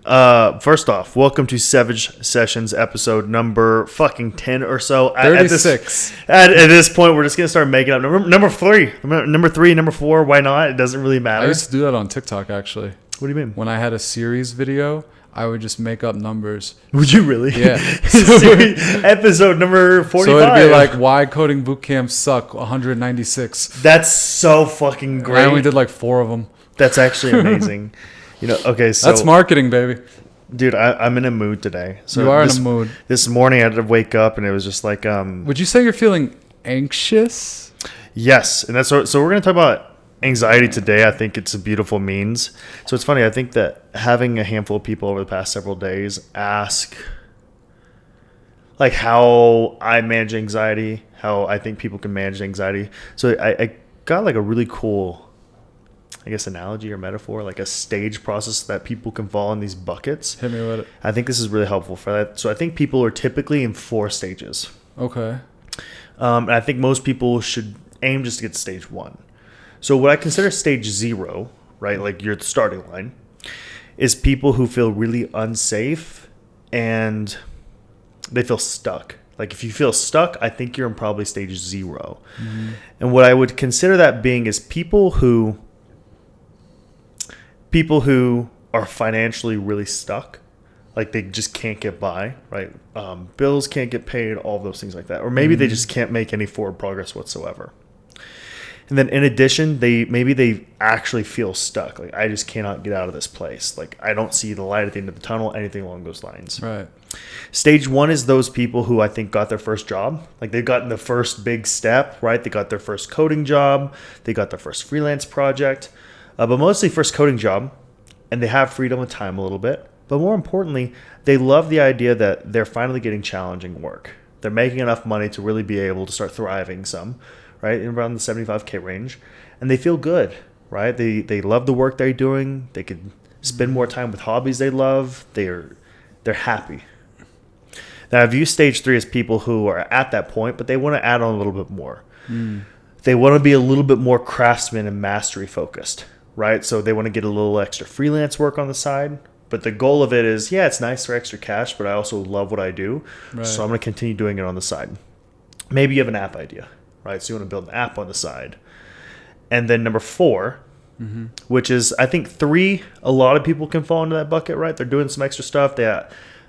First off, welcome to Sevedge Sessions episode number fucking 10 or so. 36. At this point, we're just going to start making up. Number 3, number 4, why not? It doesn't really matter. I used to do that on TikTok, actually. What do you mean? When I had a series video, I would just make up numbers. Would you really? Yeah. Episode number 45. So it'd be like, why coding bootcamps suck, 196. That's so fucking great. I only did like 4 of them. That's actually amazing. Okay, so that's marketing, baby. Dude, I'm in a mood today. So you are in a mood. This morning I had to wake up and it was just like Would you say you're feeling anxious? Yes, and so we're going to talk about anxiety today. I think it's a beautiful means. So it's funny, I think that having a handful of people over the past several days ask like how I manage anxiety, how I think people can manage anxiety. So I got like a really cool, I guess, analogy or metaphor, like a stage process that people can fall in these buckets. Hit me with it. I think this is really helpful for that. So I think people are typically in 4 stages. Okay. And I think most people should aim just to get to stage 1. So what I consider stage 0, right, like you're at the starting line, is people who feel really unsafe and they feel stuck. Like if you feel stuck, I think you're in probably stage 0. Mm-hmm. And what I would consider that being is people who are financially really stuck, like they just can't get by, right? Bills can't get paid, all those things like that. Or maybe they just can't make any forward progress whatsoever. And then in addition, they actually feel stuck. Like, I just cannot get out of this place. Like, I don't see the light at the end of the tunnel, anything along those lines. Right. Stage 1 is those people who I think got their first job. Like, they've gotten the first big step, right? They got their first coding job. They got their first freelance project. But mostly first coding job. And they have freedom of time a little bit. But more importantly, they love the idea that they're finally getting challenging work. They're making enough money to really be able to start thriving some, right, around the 75K range. And they feel good, right? They love the work they're doing. They could spend more time with hobbies they love. They're happy. Now, I view stage 3 as people who are at that point, but they want to add on a little bit more. They want to be a little bit more craftsman and mastery focused. Right, so they want to get a little extra freelance work on the side, but the goal of it is, yeah, it's nice for extra cash, but I also love what I do, right. So I'm going to continue doing it on the side. Maybe you have an app idea, right? So you want to build an app on the side. And then number 4, which is, I think 3, a lot of people can fall into that bucket, right? They're doing some extra stuff.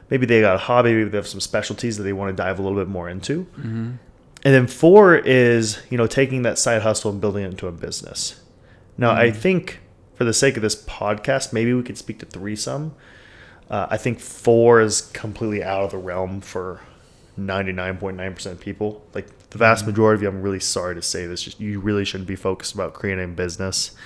Maybe they got a hobby, maybe they have some specialties that they want to dive a little bit more into. And then 4 is, taking that side hustle and building it into a business. Now, I think for the sake of this podcast, maybe we could speak to 3 some. I think 4 is completely out of the realm for 99.9% of people. Like the vast majority of you, I'm really sorry to say this, you really shouldn't be focused about creating a business.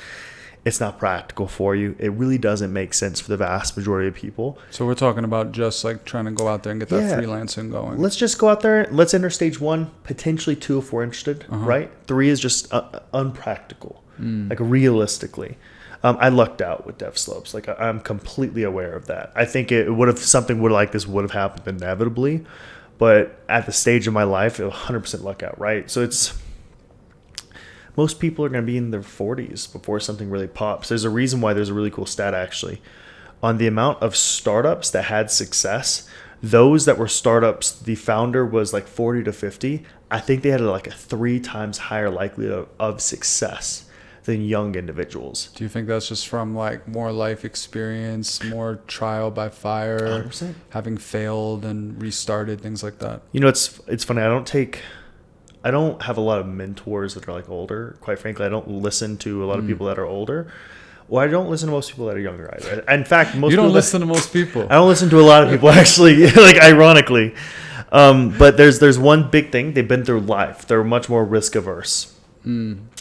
It's not practical for you. It really doesn't make sense for the vast majority of people. So we're talking about just like trying to go out there and get that freelancing going. Let's just go out there. Let's enter stage 1, potentially 2 if we're interested, right? 3 is just unpractical. Like realistically, I lucked out with Devslopes. Like I'm completely aware of that. I think it would have something like this would have happened inevitably, but at the stage of my life, it was 100% luck out, right? So most people are going to be in their 40s before something really pops. There's a reason why there's a really cool stat actually on the amount of startups that had success. Those that were startups, the founder was like 40 to 50. I think they had like a 3 times higher likelihood of success than young individuals. Do you think that's just from like more life experience, more trial by fire, 100%. Having failed and restarted, things like that? It's funny. I don't have a lot of mentors that are like older. Quite frankly, I don't listen to a lot of people that are older. Well, I don't listen to most people that are younger either. In fact, you don't listen to most people. I don't listen to a lot of people actually, like ironically. But there's one big thing. They've been through life. They're much more risk averse.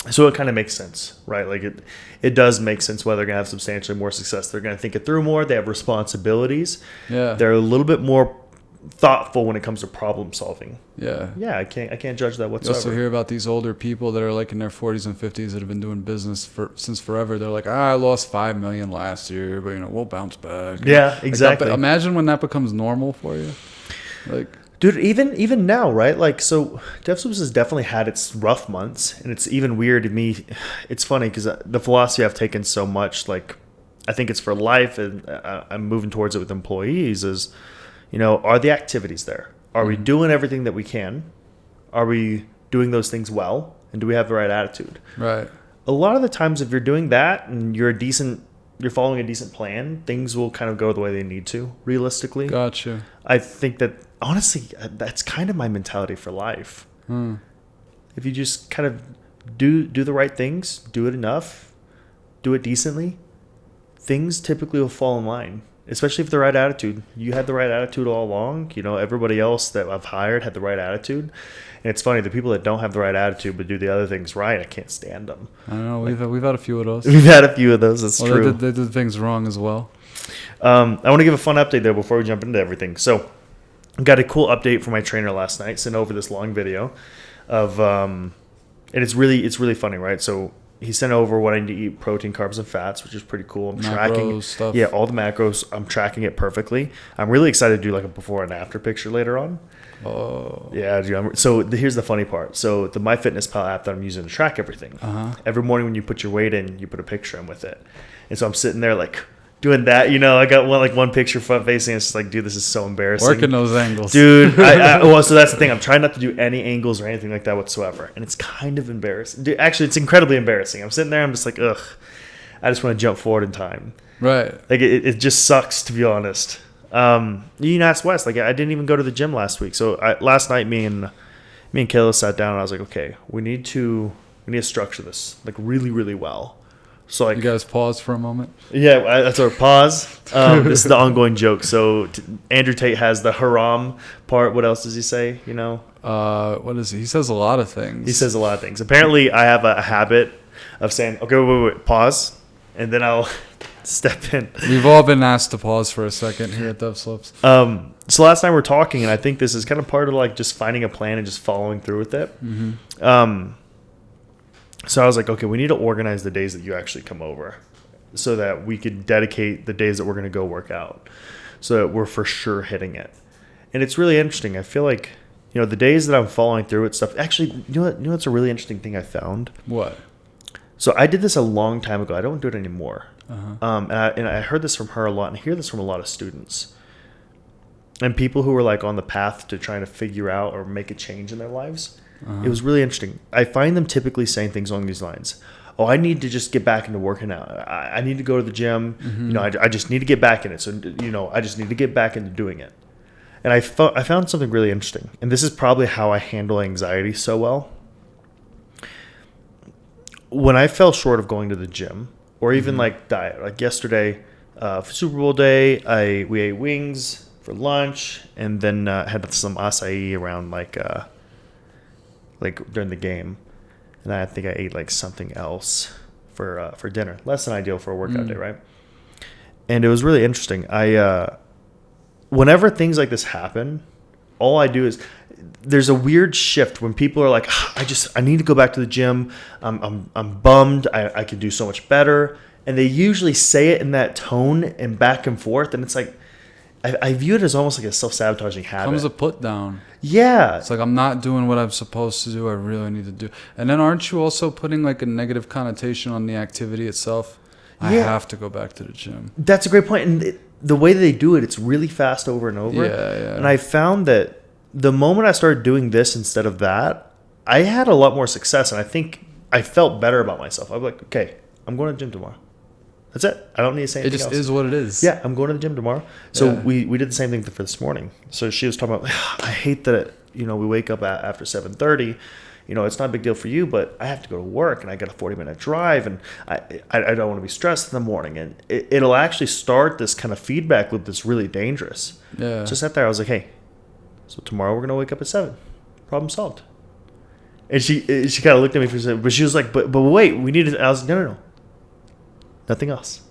So it kind of makes sense, right? Like it does make sense why they're going to have substantially more success. They're going to think it through more. They have responsibilities. Yeah. They're a little bit more thoughtful when it comes to problem solving. Yeah. Yeah, I can't judge that whatsoever. You also hear about these older people that are like in their 40s and 50s that have been doing business since forever. They're like, I lost $5 million last year, but we'll bounce back. Yeah, exactly. Like imagine when that becomes normal for you. Like, dude, even now, right? Like, so Devslopes has definitely had its rough months, and it's even weird to me. It's funny because the philosophy I've taken so much, like I think it's for life, and I'm moving towards it with employees, is, are the activities there? Are we doing everything that we can? Are we doing those things well? And do we have the right attitude? Right. A lot of the times, if you're doing that and you're following a decent plan, things will kind of go the way they need to, realistically. Gotcha. I think that, honestly, that's kind of my mentality for life. If you just kind of do the right things, do it enough, do it decently, things typically will fall in line, especially if the right attitude. You had the right attitude all along. Everybody else that I've hired had the right attitude. And it's funny, the people that don't have the right attitude but do the other things right, I can't stand them. I don't know. We've had a few of those. We've had a few of those. That's true. They did things wrong as well. I want to give a fun update, though, before we jump into everything. So I got a cool update from my trainer last night, sent over this long video of, and it's really funny, right? So he sent over what I need to eat, protein, carbs, and fats, which is pretty cool. I'm tracking stuff. Yeah, all the macros. I'm tracking it perfectly. I'm really excited to do like a before and after picture later on. Oh. Yeah, dude. So here's the funny part. So the MyFitnessPal app that I'm using to track everything. Every morning when you put your weight in, you put a picture in with it. And so I'm sitting there like doing that. I got one picture front facing. It's just like, dude, this is so embarrassing. Working those angles, dude. So that's the thing. I'm trying not to do any angles or anything like that whatsoever, and it's kind of embarrassing. Dude, actually, it's incredibly embarrassing. I'm sitting there. I'm just like, ugh. I just want to jump forward in time. Right. Like it just sucks, to be honest. You can ask Wes. Like, I didn't even go to the gym last week. So last night, me and Kayla sat down, and I was like, okay, we need to structure this like really, really well. So like, you guys pause for a moment. Yeah, that's our pause. This is the ongoing joke. So Andrew Tate has the haram part. What else does he say? What is he? He says a lot of things. He says a lot of things. Apparently, I have a habit of saying, okay, wait, pause, and then I'll step in. We've all been asked to pause for a second here at Devslopes. So last night we were talking, and I think this is kind of part of like just finding a plan and just following through with it. So I was like, okay, we need to organize the days that you actually come over so that we could dedicate the days that we're going to go work out so that we're for sure hitting it. And it's really interesting. I feel like, the days that I'm following through with stuff, actually, what's a really interesting thing I found? What? So I did this a long time ago. I don't do it anymore. And I heard this from her a lot, and I hear this from a lot of students and people who are like on the path to trying to figure out or make a change in their lives. It was really interesting. I find them typically saying things along these lines. Oh, I need to just get back into working out. I need to go to the gym. I just need to get back in it. So, I just need to get back into doing it. And I found something really interesting. And this is probably how I handle anxiety so well. When I fell short of going to the gym or even like diet, like yesterday, for Super Bowl day, we ate wings for lunch and then had some acai around like during the game, and I think I ate like something else for dinner. Less than ideal for a workout day, right? And it was really interesting. Whenever things like this happen, all I do is there's a weird shift when people are like, I need to go back to the gym. I'm bummed. I could do so much better, and they usually say it in that tone and back and forth, and it's like I view it as almost like a self-sabotaging habit. Comes a put down. Yeah. It's like, I'm not doing what I'm supposed to do. I really need to do. And then aren't you also putting like a negative connotation on the activity itself? I have to go back to the gym. That's a great point. And the way they do it, it's really fast over and over. Yeah. And I found that the moment I started doing this instead of that, I had a lot more success. And I think I felt better about myself. I'm like, okay, I'm going to the gym tomorrow. That's it. I don't need to say anything else. It just is what it is. Yeah, I'm going to the gym tomorrow. So we did the same thing for this morning. So she was talking about, I hate that, we wake up after 7:30. It's not a big deal for you, but I have to go to work and I got a 40-minute drive and I don't want to be stressed in the morning. And it'll actually start this kind of feedback loop that's really dangerous. Yeah. So I sat there. I was like, hey, so tomorrow we're going to wake up at 7. Problem solved. And she kind of looked at me for a second, but she was like, but wait, we need to. I was like, no. Nothing else.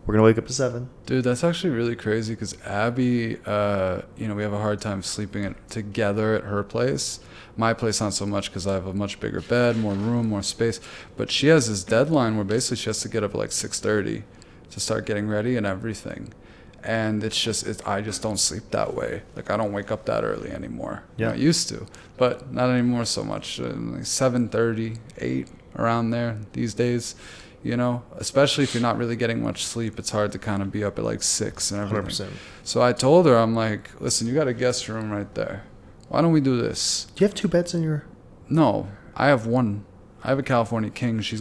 We're going to wake up at 7. Dude, that's actually really crazy because Abby, we have a hard time sleeping together at her place. My place, not so much because I have a much bigger bed, more room, more space. But she has this deadline where basically she has to get up at like 6:30 to start getting ready and everything. And I just don't sleep that way. Like, I don't wake up that early anymore. Yeah. I used to, but not anymore so much. Like 7:30, 8, around there these days. You know, especially if you're not really getting much sleep, it's hard to kind of be up at like 6 and everything. 100%. So I told her, I'm like, listen, you got a guest room right there. Why don't we do this? Do you have 2 beds in your? No, I have one. I have a California king. She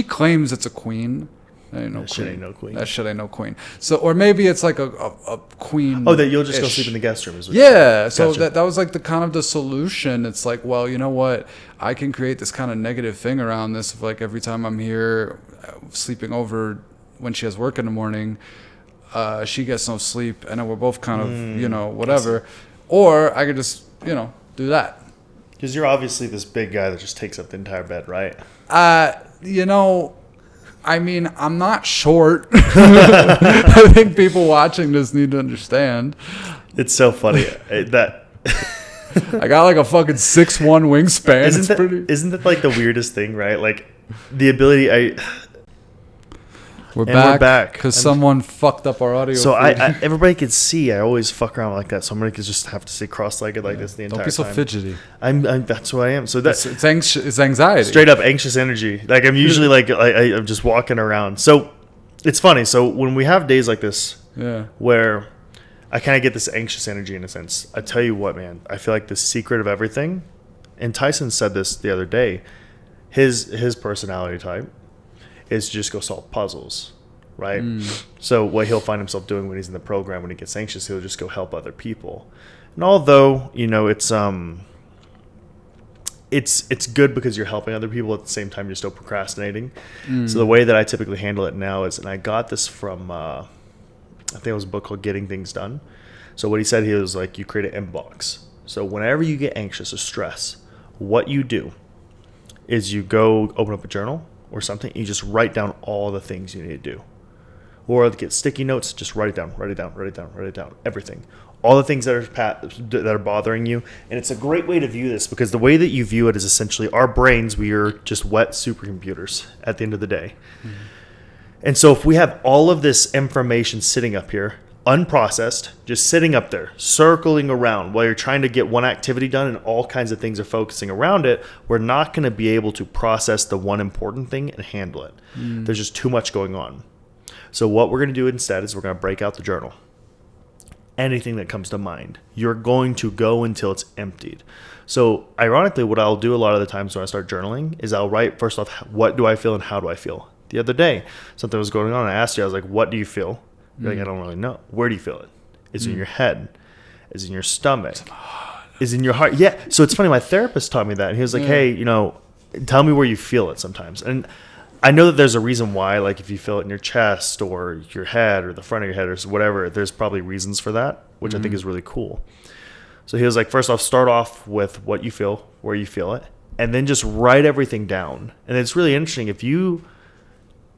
claims it's a queen. That ain't no That queen. shit ain't no queen. That shit ain't no queen. So, or maybe it's like a queen. Oh, that you'll just go sleep in the guest room. Yeah. So Gotcha. that was like the kind of the solution. It's like, well, you know what? I can create this kind of negative thing around this. Of like every time I'm here, sleeping over when she has work in the morning, she gets no sleep, and then we're both kind of whatever. Or I could just do that. Because you're obviously this big guy that just takes up the entire bed, right? I mean, I'm not short. I think people watching this need to understand. It's so funny that I got like a fucking 6'1" wingspan. Isn't that like the weirdest thing, right? Like the ability. We're back back because someone fucked up our audio. So everybody can see. I always fuck around like that. So I'm gonna just have to stay cross-legged like this the entire time. Don't be so fidgety. I'm that's who I am. So that's it's anxiety. Straight up anxious energy. Like I'm usually like I'm just walking around. So it's funny. So when we have days like this, where I kind of get this anxious energy in a sense. I tell you what, man. I feel like the secret of everything. And Tyson said this the other day. His personality type is to just go solve puzzles, right? So what he'll find himself doing when he's in the program, when he gets anxious, he'll just go help other people. And although it's good because you're helping other people, at the same time you're still procrastinating. So the way that I typically handle it now is, and I got this from I think it was a book called Getting Things Done. So what he said, he was like, you create an inbox. So whenever you get anxious or stress, what you do is you go open up a journal or something, you just write down all the things you need to do. Or get sticky notes, just write it down, everything. All the things that are bothering you. And it's a great way to view this, because the way that you view it is essentially our brains, we are just wet supercomputers at the end of the day. And so if we have all of this information sitting up here, unprocessed, just sitting up there, circling around while you're trying to get one activity done and all kinds of things are focusing around it, we're not going to be able to process the one important thing and handle it. There's just too much going on. So what we're going to do instead is we're going to break out the journal. Anything that comes to mind, you're going to go until it's emptied. So ironically, what I'll do a lot of the times when I start journaling is I'll write first off, what do I feel and how do I feel? The other day, something was going on. I asked you, I was like, what do you feel? You're like, I don't really know. Where do you feel it? Is it in your head? Is it in your stomach? Is it in your heart? Yeah. So it's funny. My therapist taught me that. And he was like, hey, tell me where you feel it sometimes. And I know that there's a reason why, like if you feel it in your chest or your head or the front of your head or whatever, there's probably reasons for that, which I think is really cool. So he was like, first off, start off with what you feel, where you feel it, and then just write everything down. And it's really interesting.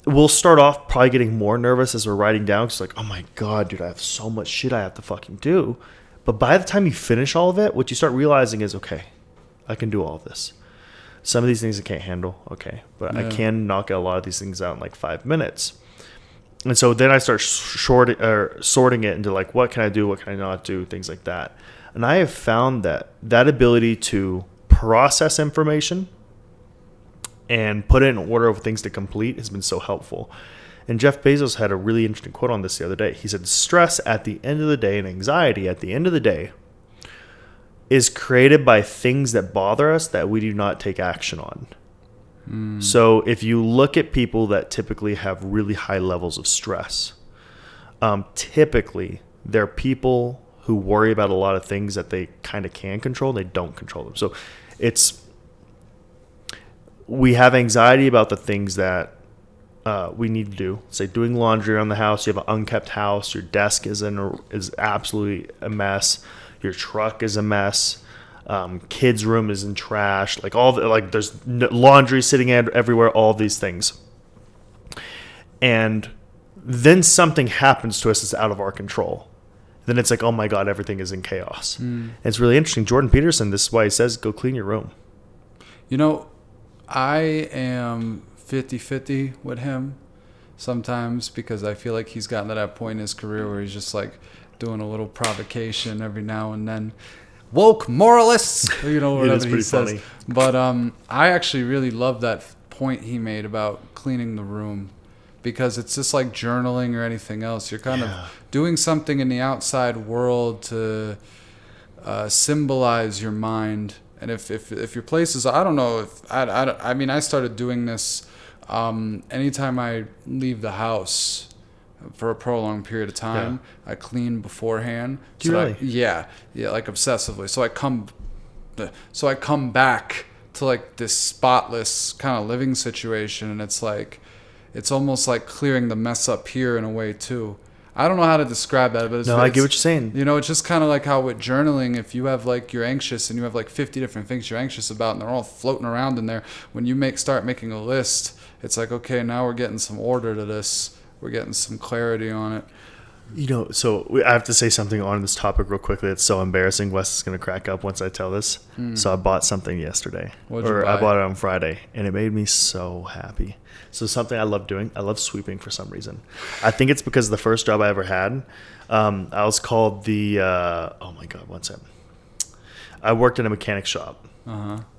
We'll start off probably getting more nervous as we're writing down. Because like, oh my God, dude, I have so much shit I have to fucking do. But by the time you finish all of it, what you start realizing is, okay, I can do all of this. Some of these things I can't handle. Okay. But I can knock a lot of these things out in like 5 minutes. And so then I start sorting it into like, what can I do? What can I not do? Things like that. And I have found that ability to process information and put it in order of things to complete has been so helpful. And Jeff Bezos had a really interesting quote on this the other day. He said, stress at the end of the day and anxiety at the end of the day is created by things that bother us that we do not take action on. So if you look at people that typically have really high levels of stress, typically they're people who worry about a lot of things that they kind of can control. They don't control them. So we have anxiety about the things that we need to do. Say doing laundry around the house. You have an unkept house. Your desk is absolutely a mess. Your truck is a mess. Kids' room is in trash. There's laundry sitting everywhere. All of these things, and then something happens to us that's out of our control. Then it's like, oh my God, everything is in chaos. And it's really interesting. Jordan Peterson, this is why he says, go clean your room. I am 50-50 with him sometimes, because I feel like he's gotten to that point in his career where he's just like doing a little provocation every now and then. Woke moralists, whatever he says. Funny. But I actually really love that point he made about cleaning the room, because it's just like journaling or anything else. You're kind of doing something in the outside world to symbolize your mind. And if your place is, I don't know, I mean, I started doing this anytime I leave the house for a prolonged period of time. I clean beforehand. Do you really? Yeah, like obsessively. So I come back to like this spotless kind of living situation, and it's like, it's almost like clearing the mess up here in a way too. I don't know how to describe that, but I get what you're saying. You know, it's just kind of like how with journaling, if you have like, you're anxious and you have like 50 different things you're anxious about and they're all floating around in there. When you start making a list, it's like, okay, now we're getting some order to this. We're getting some clarity on it. You know, so I have to say something on this topic real quickly. It's so embarrassing. Wes is going to crack up once I tell this. So I bought something yesterday. What'd you buy? I bought it on Friday, and it made me so happy. So something I love doing. I love sweeping for some reason. I think it's because the first job I ever had, I was called the, oh my God, one second. I worked in a mechanic shop.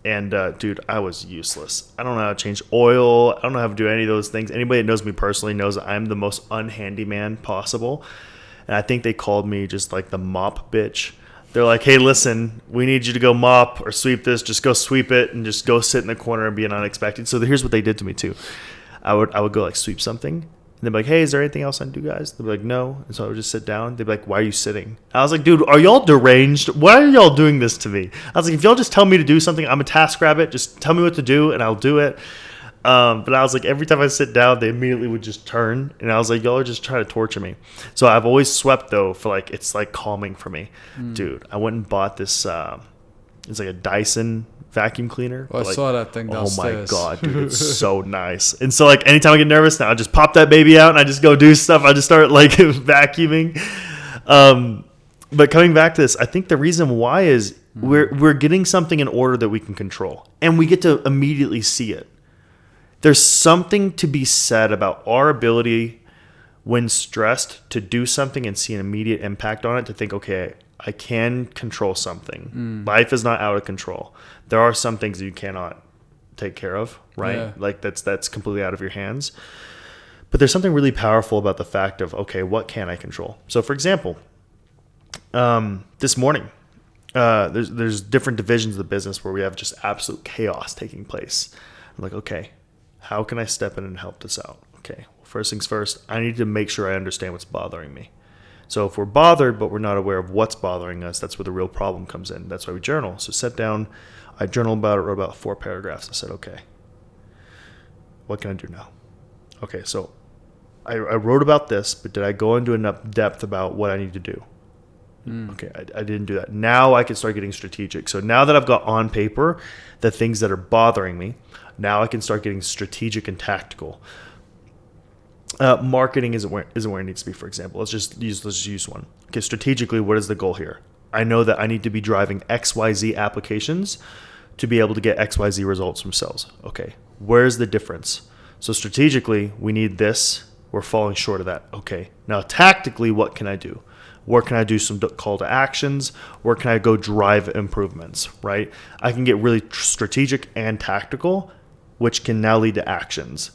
And dude, I was useless. I don't know how to change oil. I don't know how to do any of those things. Anybody that knows me personally knows that I'm the most unhandy man possible. And I think they called me just like the mop bitch. They're like, hey, listen, we need you to go mop or sweep this. Just go sweep it and just go sit in the corner and be an unexpected. So here's what they did to me too. I would go like sweep something. And they'd be like, hey, is there anything else I can do, guys? They'd be like, no. And so I would just sit down. They'd be like, why are you sitting? I was like, dude, are y'all deranged? Why are y'all doing this to me? I was like, if y'all just tell me to do something, I'm a task rabbit. Just tell me what to do and I'll do it. But I was like, every time I sit down, they immediately would just turn. And I was like, y'all are just trying to torture me. So I've always swept, though, for like, it's like calming for me. Dude, I went and bought this, it's like a Dyson vacuum cleaner. Well, I saw that thing downstairs. Oh my God, dude, it's so nice. And so like anytime I get nervous now, I just pop that baby out and I just go do stuff. I just start like vacuuming. But coming back to this, I think the reason why is we're getting something in order that we can control, and we get to immediately see it. There's something to be said about our ability when stressed to do something and see an immediate impact on it, to think, okay, I can control something. Life is not out of control. There are some things that you cannot take care of, right? Yeah. Like that's completely out of your hands. But there's something really powerful about the fact of, okay, what can I control? So for example, this morning, there's different divisions of the business where we have just absolute chaos taking place. I'm like, okay, how can I step in and help this out? Okay, well, first things first, I need to make sure I understand what's bothering me. So if we're bothered, but we're not aware of what's bothering us, that's where the real problem comes in. That's why we journal. So sat down, I journaled about it, wrote about 4 paragraphs. I said, okay, what can I do now? Okay, so I wrote about this, but did I go into enough depth about what I need to do? Okay, I didn't do that. Now I can start getting strategic. So now that I've got on paper the things that are bothering me, now I can start getting strategic and tactical. Marketing isn't where it needs to be, for example. Let's just use one. Okay, strategically, what is the goal here? I know that I need to be driving XYZ applications to be able to get XYZ results from sales. Okay, where's the difference? So strategically, we need this. We're falling short of that. Okay, now tactically, what can I do? Where can I do some call to actions? Where can I go drive improvements, right? I can get really strategic and tactical, which can now lead to actions.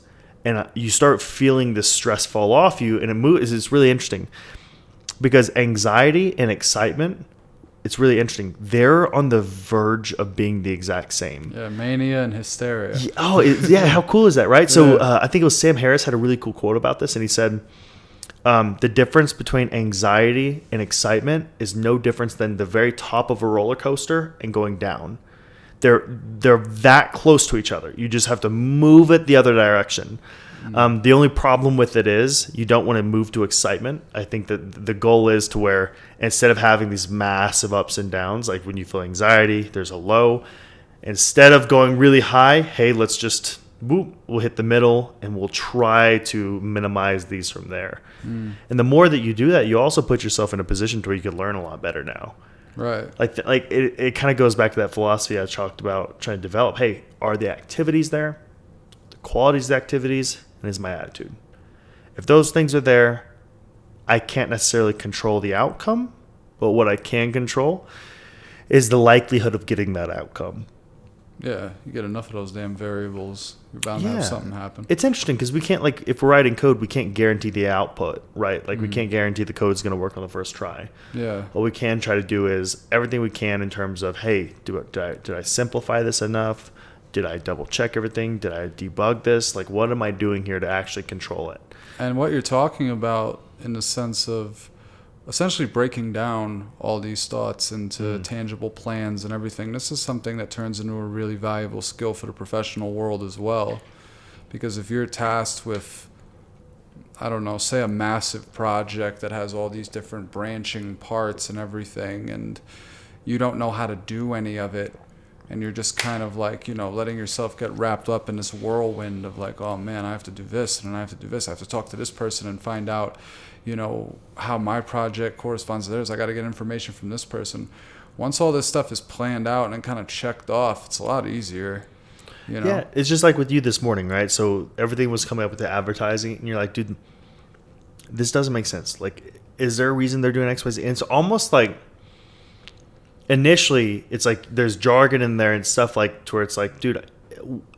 And you start feeling this stress fall off you, and it's really interesting because anxiety and excitement, it's really interesting. They're on the verge of being the exact same. Yeah, mania and hysteria. Yeah, how cool is that, right? So I think it was Sam Harris had a really cool quote about this, and he said, the difference between anxiety and excitement is no difference than the very top of a roller coaster and going down. They're that close to each other. You just have to move it the other direction. The only problem with it is you don't want to move to excitement. I think that the goal is to where instead of having these massive ups and downs, like when you feel anxiety, there's a low. Instead of going really high, hey, let's just we'll hit the middle and we'll try to minimize these from there. And the more that you do that, you also put yourself in a position to where you can learn a lot better now. Right. Like it kind of goes back to that philosophy I talked about trying to develop. Hey, are the activities there? The qualities of the activities? And is my attitude? If those things are there, I can't necessarily control the outcome, but what I can control is the likelihood of getting that outcome. Yeah, you get enough of those damn variables, you're bound to have something happen. It's interesting because we can't, like, if we're writing code, we can't guarantee the output, right? Like, we can't guarantee the code is going to work on the first try. Yeah. What we can try to do is everything we can in terms of, hey, did I simplify this enough? Did I double check everything? Did I debug this? Like, what am I doing here to actually control it? And what you're talking about in the sense of essentially breaking down all these thoughts into tangible plans and everything, this is something that turns into a really valuable skill for the professional world as well. Because if you're tasked with, I don't know, say a massive project that has all these different branching parts and everything, and you don't know how to do any of it, and you're just kind of like, you know, letting yourself get wrapped up in this whirlwind of like, oh man, I have to do this, and I have to do this, I have to talk to this person and find out, you know, how my project corresponds to theirs. I got to get information from this person. Once all this stuff is planned out and kind of checked off, it's a lot easier, you know? Yeah, it's just like with you this morning, right? So everything was coming up with the advertising, and you're like, dude, this doesn't make sense. Like, is there a reason they're doing X, Y, Z? And it's almost like, initially, it's like there's jargon in there and stuff like to where it's like, dude,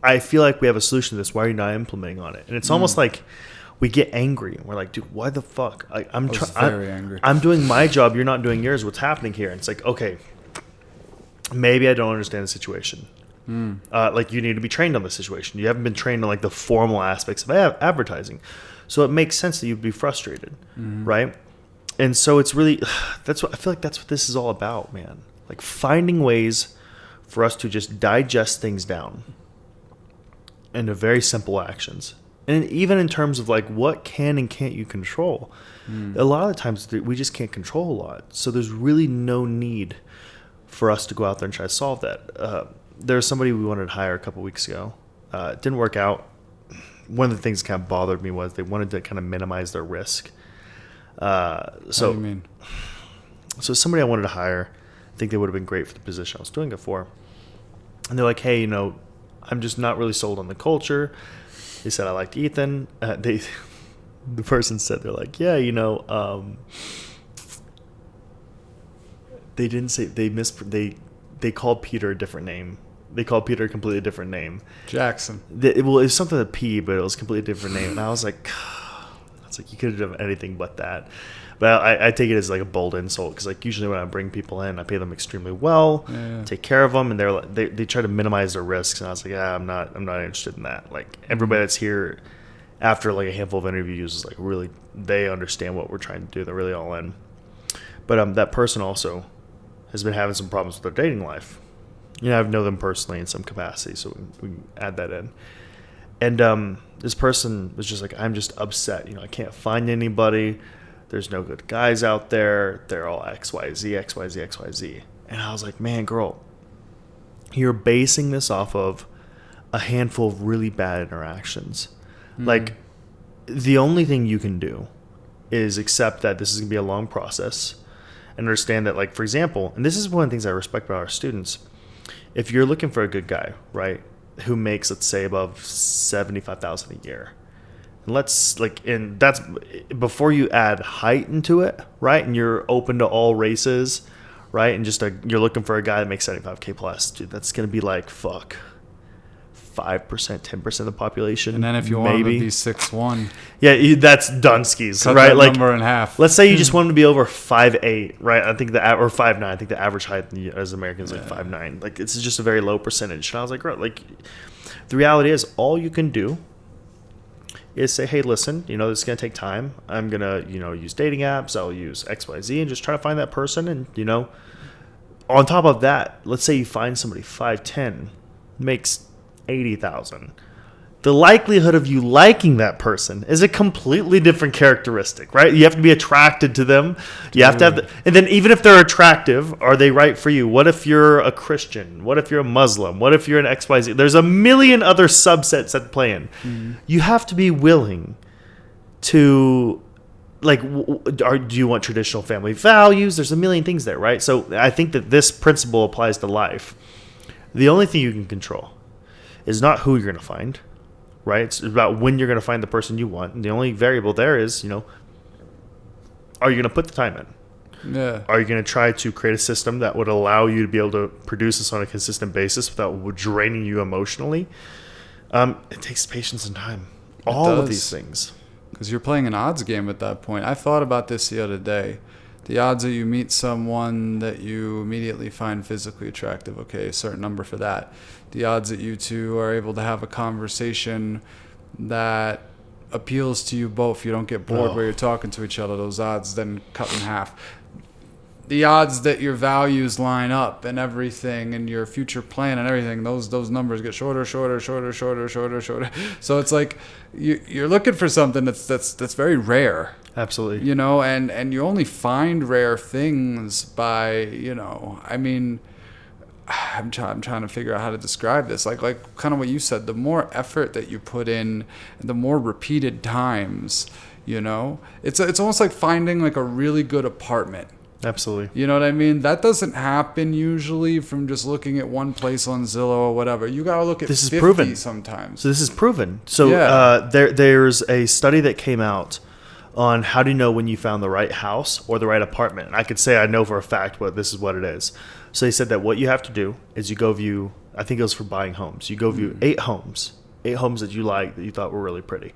I feel like we have a solution to this. Why are you not implementing on it? And it's almost like we get angry. We're like, dude, why the fuck? I'm very angry. I'm doing my job. You're not doing yours. What's happening here? And it's like, okay, maybe I don't understand the situation. Like, you need to be trained on the situation. You haven't been trained on like the formal aspects of advertising. So it makes sense that you'd be frustrated, right? And so it's really, I feel like that's what this is all about, man. Like, finding ways for us to just digest things down into very simple actions. And even in terms of like what can and can't you control, a lot of the times we just can't control a lot. So there's really no need for us to go out there and try to solve that. There's somebody we wanted to hire a couple weeks ago. It didn't work out. One of the things that kind of bothered me was they wanted to kind of minimize their risk. What do you mean? So somebody I wanted to hire, I think they would have been great for the position I was doing it for. And they're like, hey, you know, I'm just not really sold on the culture. They said I liked Ethan. The person said, they're like, yeah, you know, they didn't say, they called Peter a different name. They called Peter a completely different name. Jackson. It was something with P, but it was a completely different name. And I was like, you could have done anything but that. But I take it as like a bold insult, because like usually when I bring people in, I pay them extremely well, take care of them, and they try to minimize their risks. And I was like, I'm not interested in that. Like, everybody that's here after like a handful of interviews is like, really, they understand what we're trying to do. They're really all in. But that person also has been having some problems with their dating life. You know, I know them personally in some capacity, so we can add that in. And this person was just like, I'm just upset. You know, I can't find anybody. There's no good guys out there. They're all XYZ, XYZ, XYZ. And I was like, man, girl, you're basing this off of a handful of really bad interactions. Like, the only thing you can do is accept that this is going to be a long process and understand that, like, for example, and this is one of the things I respect about our students. If you're looking for a good guy, right, who makes, let's say, above $75,000 a year, and that's before you add height into it, right? And you're open to all races, right? And you're looking for a guy that makes $75K plus, dude. That's gonna be like 5%, 10% of the population. And then if you want him to be 6'1", yeah, that's Dunskies, cut right? that Like, number in half. Let's say you just want him to be over 5'8", right? I think or 5'9". I think the average height as Americans is like 5'9". Like, it's just a very low percentage. And I was like, right, like, the reality is, all you can do is say, hey, listen, you know, this is going to take time. I'm going to, you know, use dating apps. I'll use XYZ and just try to find that person. And, you know, on top of that, let's say you find somebody 5'10", makes $80,000. The likelihood of you liking that person is a completely different characteristic, right? You have to be attracted to them. You have to have, and then even if they're attractive, are they right for you? What if you're a Christian? What if you're a Muslim? What if you're an XYZ? There's a million other subsets at play in. You have to be willing to, like, do you want traditional family values? There's a million things there, right? So I think that this principle applies to life. The only thing you can control is not who you're going to find, right? It's about when you're going to find the person you want. And the only variable there is, you know, are you going to put the time in? Yeah. Are you going to try to create a system that would allow you to be able to produce this on a consistent basis without draining you emotionally? It takes patience and time. All of these things. Because you're playing an odds game at that point. I thought about this the other day. The odds that you meet someone that you immediately find physically attractive, okay, a certain number for that. The odds that you two are able to have a conversation that appeals to you both. You don't get bored where you're talking to each other. Those odds then cut in half. The odds that your values line up and everything and your future plan and everything, those numbers get shorter. So it's like you're looking for something that's very rare. Absolutely. You know, and you only find rare things by, you know, I mean, I'm trying to figure out how to describe this. Like kind of what you said, the more effort that you put in, the more repeated times, you know, it's almost like finding like a really good apartment. Absolutely. You know what I mean? That doesn't happen usually from just looking at one place on Zillow or whatever. You got to look at this 50 is proven sometimes. So this is proven. So there's a study that came out on how do you know when you found the right house or the right apartment. And I could say I know for a fact this is what it is. So they said that what you have to do is you go view, I think it was for buying homes. You go view 8 homes that you like, that you thought were really pretty.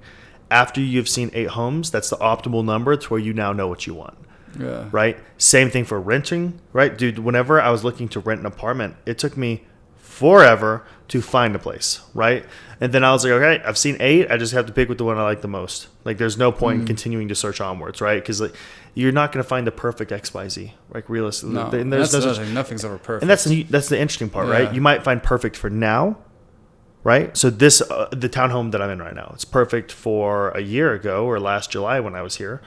After you've seen 8 homes, that's the optimal number to where you now know what you want. Yeah. Right? Same thing for renting, right? Dude, whenever I was looking to rent an apartment, it took me forever to find a place, right? And then I was like, okay, I've seen 8. I just have to pick with the one I like the most. Like, there's no point in continuing to search onwards, right? Because like, you're not going to find the perfect XYZ, like realistically. No, and that's nothing's ever perfect. And that's the interesting part, right? You might find perfect for now, right? So this, the townhome that I'm in right now, it's perfect for a year ago or last July when I was here.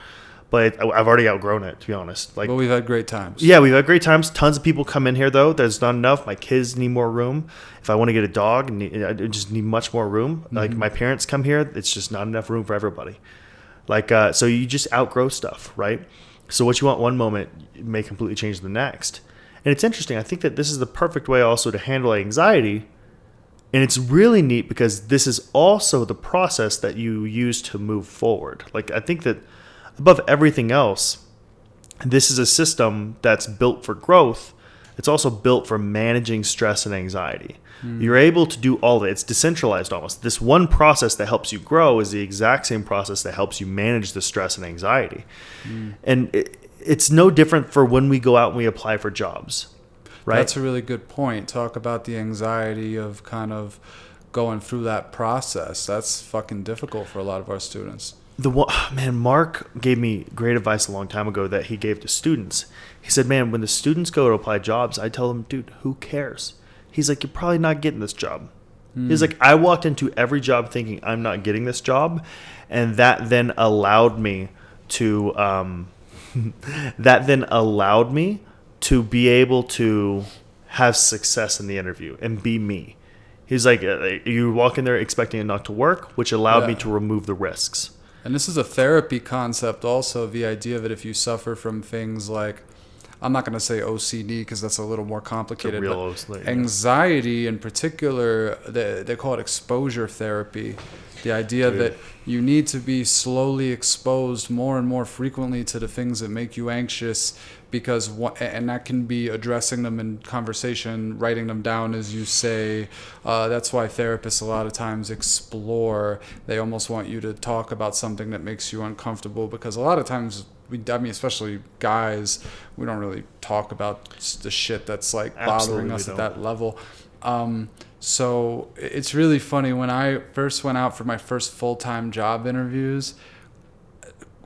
But I've already outgrown it, to be honest. Like, but we've had great times. Yeah, we've had great times. Tons of people come in here, though. There's not enough. My kids need more room. If I want to get a dog, I just need much more room. Mm-hmm. Like, my parents come here. It's just not enough room for everybody. Like, so you just outgrow stuff, right? So what you want one moment may completely change the next. And it's interesting. I think that this is the perfect way also to handle anxiety. And it's really neat because this is also the process that you use to move forward. Like, I think that above everything else, this is a system that's built for growth. It's also built for managing stress and anxiety. You're able to do all of it. It's decentralized almost. This one process that helps you grow is the exact same process that helps you manage the stress and anxiety. And it's no different for when we go out and we apply for jobs, right? That's a really good point. Talk about the anxiety of kind of going through that process. That's fucking difficult for a lot of our students. Mark gave me great advice a long time ago that he gave to students. He said, man, when the students go to apply jobs, I tell them, dude, who cares? He's like, you're probably not getting this job. He's like, I walked into every job thinking I'm not getting this job. And that then allowed me to, be able to have success in the interview and be me. He's like, you walk in there expecting it not to work, which allowed me to remove the risks. And this is a therapy concept also, the idea that if you suffer from things like, I'm not going to say OCD because that's a little more complicated, but OCD, anxiety in particular, they call it exposure therapy. The idea that you need to be slowly exposed more and more frequently to the things that make you anxious, and that can be addressing them in conversation, writing them down as you say. That's why therapists a lot of times explore. They almost want you to talk about something that makes you uncomfortable, because a lot of times, especially guys, we don't really talk about the shit that's like bothering us at that level. So it's really funny. When I first went out for my first full-time job interviews,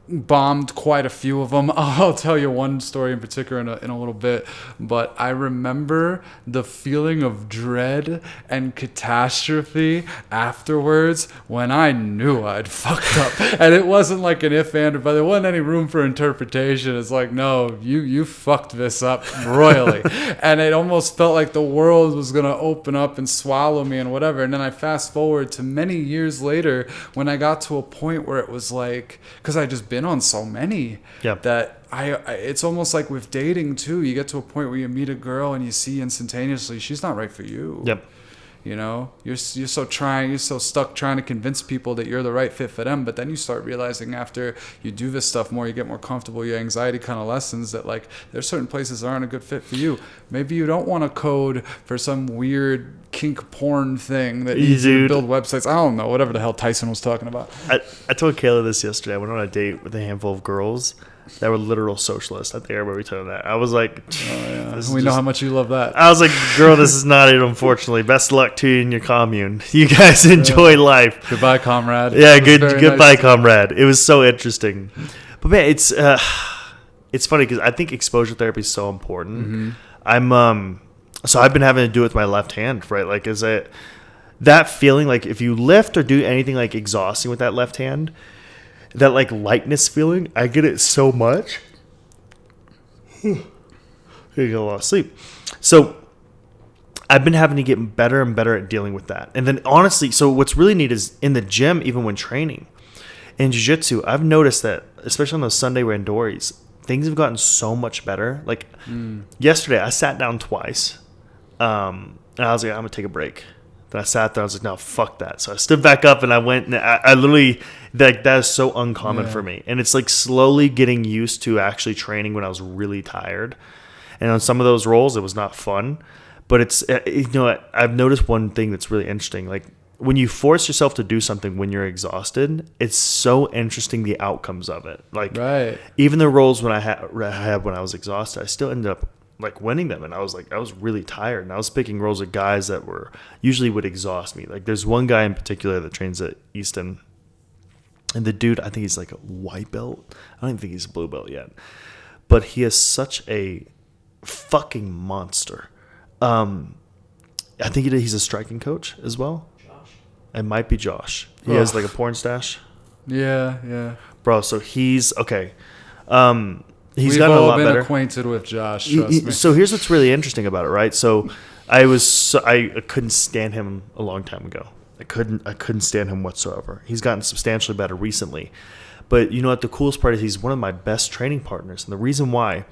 bombed quite a few of them. I'll tell you one story in particular in a little bit, but I remember the feeling of dread and catastrophe afterwards when I knew I'd fucked up. And it wasn't like an if and, but there wasn't any room for interpretation. It's like, no, you fucked this up royally. And it almost felt like the world was going to open up and swallow me and whatever. And then I fast forward to many years later when I got to a point where it was like, because I just been on so many that I it's almost like with dating too. You get to a point where you meet a girl and you see instantaneously she's not right for you. You're so stuck trying to convince people that you're the right fit for them, but then you start realizing after you do this stuff more, you get more comfortable, your anxiety kind of lessens, that like there's certain places that aren't a good fit for you. Maybe you don't want to code for some weird kink porn thing that needs to build websites. I don't know, whatever the hell Tyson was talking about. I told Kayla this yesterday. I went on a date with a handful of girls that were literal socialists. I think everybody told that. I was like, we know how much you love that. I was like, girl, this is not it, unfortunately. Best of luck to you in your commune. You guys enjoy life. Goodbye, comrade. Yeah, goodbye, nice comrade. It was so interesting. But man, it's funny because I think exposure therapy is so important. Mm-hmm. So I've been having to do it with my left hand, right? Like, is it that feeling like if you lift or do anything like exhausting with that left hand, that like lightness feeling, I get it so much. You get a lot of sleep. So I've been having to get better and better at dealing with that. And then honestly, so what's really neat is in the gym, even when training in jiu-jitsu, I've noticed that, especially on those Sunday randoris, things have gotten so much better. Like yesterday, I sat down twice. And I was like, I'm going to take a break. Then I sat there. I was like, no, fuck that. So I stood back up and I went and I literally, that is so uncommon for me. And it's like slowly getting used to actually training when I was really tired. And on some of those rolls, it was not fun. But it's, I've noticed one thing that's really interesting. Like when you force yourself to do something when you're exhausted, it's so interesting the outcomes of it. Like even the rolls when I had when I was exhausted, I still ended up like winning them. And I was really tired. And I was picking roles of guys that usually would exhaust me. Like there's one guy in particular that trains at Easton. And the dude, I think he's like a white belt. I don't even think he's a blue belt yet. But he is such a fucking monster. I think he's a striking coach as well. Josh. It might be Josh. He has like a porn stash. Yeah. Bro, so he's okay. We've gotten a lot better. We've all been acquainted with Josh. Trust me. So here's what's really interesting about it, right? So I couldn't stand him a long time ago. I couldn't stand him whatsoever. He's gotten substantially better recently. But you know what? The coolest part is he's one of my best training partners. And the reason why,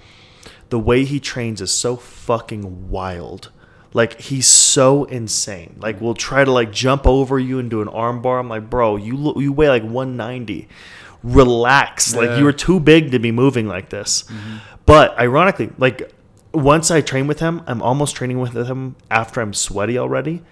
the way he trains is so fucking wild. Like, he's so insane. Like, we'll try to, like, jump over you and do an arm bar. I'm like, bro, you weigh, like, 190. Relax. Yeah. Like, you were too big to be moving like this. Mm-hmm. But, ironically, like, once I train with him, I'm almost training with him after I'm sweaty already.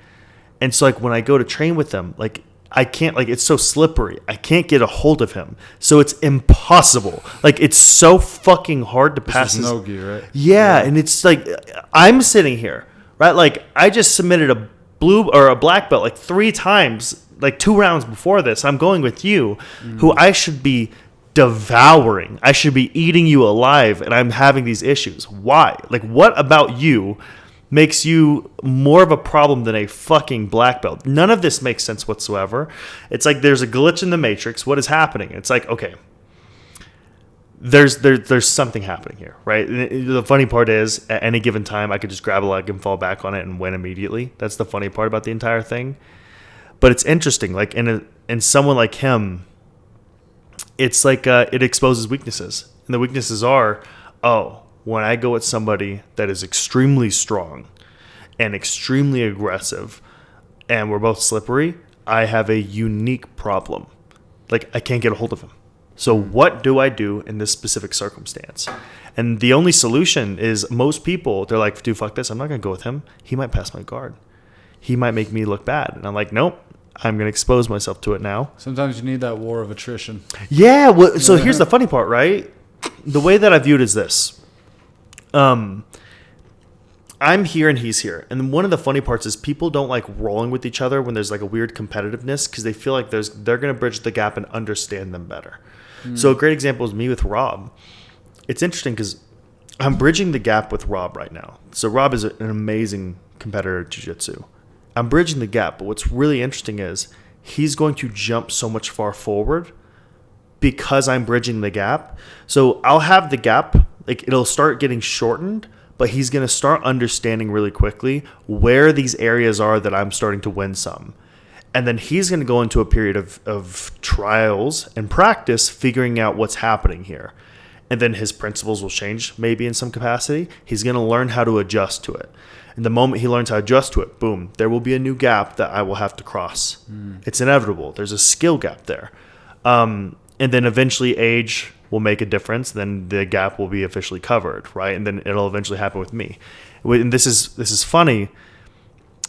And so, like, when I go to train with him, like, I can't, like, it's so slippery. I can't get a hold of him. So it's impossible. Like, it's so fucking hard to pass. This is no-gi, right? Yeah, and it's like, I'm sitting here, right? Like, I just submitted a blue or a black belt like 3 times, like 2 rounds before this. I'm going with you, who I should be devouring. I should be eating you alive, and I'm having these issues. Why? Like, what about you makes you more of a problem than a fucking black belt? None of this makes sense whatsoever. It's like there's a glitch in the matrix. What is happening? It's like, okay, there's something happening here, right? And the funny part is, at any given time, I could just grab a leg and fall back on it and win immediately. That's the funny part about the entire thing. But it's interesting. Like in someone like him, it's like it exposes weaknesses, and the weaknesses are, when I go at somebody that is extremely strong and extremely aggressive and we're both slippery, I have a unique problem. Like, I can't get a hold of him. So what do I do in this specific circumstance? And the only solution is most people, they're like, dude, fuck this. I'm not going to go with him. He might pass my guard. He might make me look bad. And I'm like, nope. I'm going to expose myself to it now. Sometimes you need that war of attrition. Yeah. Well, so here's the funny part, right? The way that I view it is this. I'm here and he's here. And one of the funny parts is people don't like rolling with each other when there's like a weird competitiveness, because they feel like they're going to bridge the gap and understand them better. So a great example is me with Rob. It's interesting because I'm bridging the gap with Rob right now. So Rob is an amazing competitor at jiu-jitsu. I'm bridging the gap, but what's really interesting is he's going to jump so much far forward because I'm bridging the gap. So I'll have the gap, like it'll start getting shortened, but he's going to start understanding really quickly where these areas are that I'm starting to win some. And then he's going to go into a period of trials and practice figuring out what's happening here. and then his principles will change maybe in some capacity. He's going to learn how to adjust to it. And the moment he learns how to adjust to it, boom, there will be a new gap that I will have to cross. It's inevitable. There's a skill gap there. And then eventually age will make a difference. Then the gap will be officially covered, right? And then it'll eventually happen with me. And this is funny.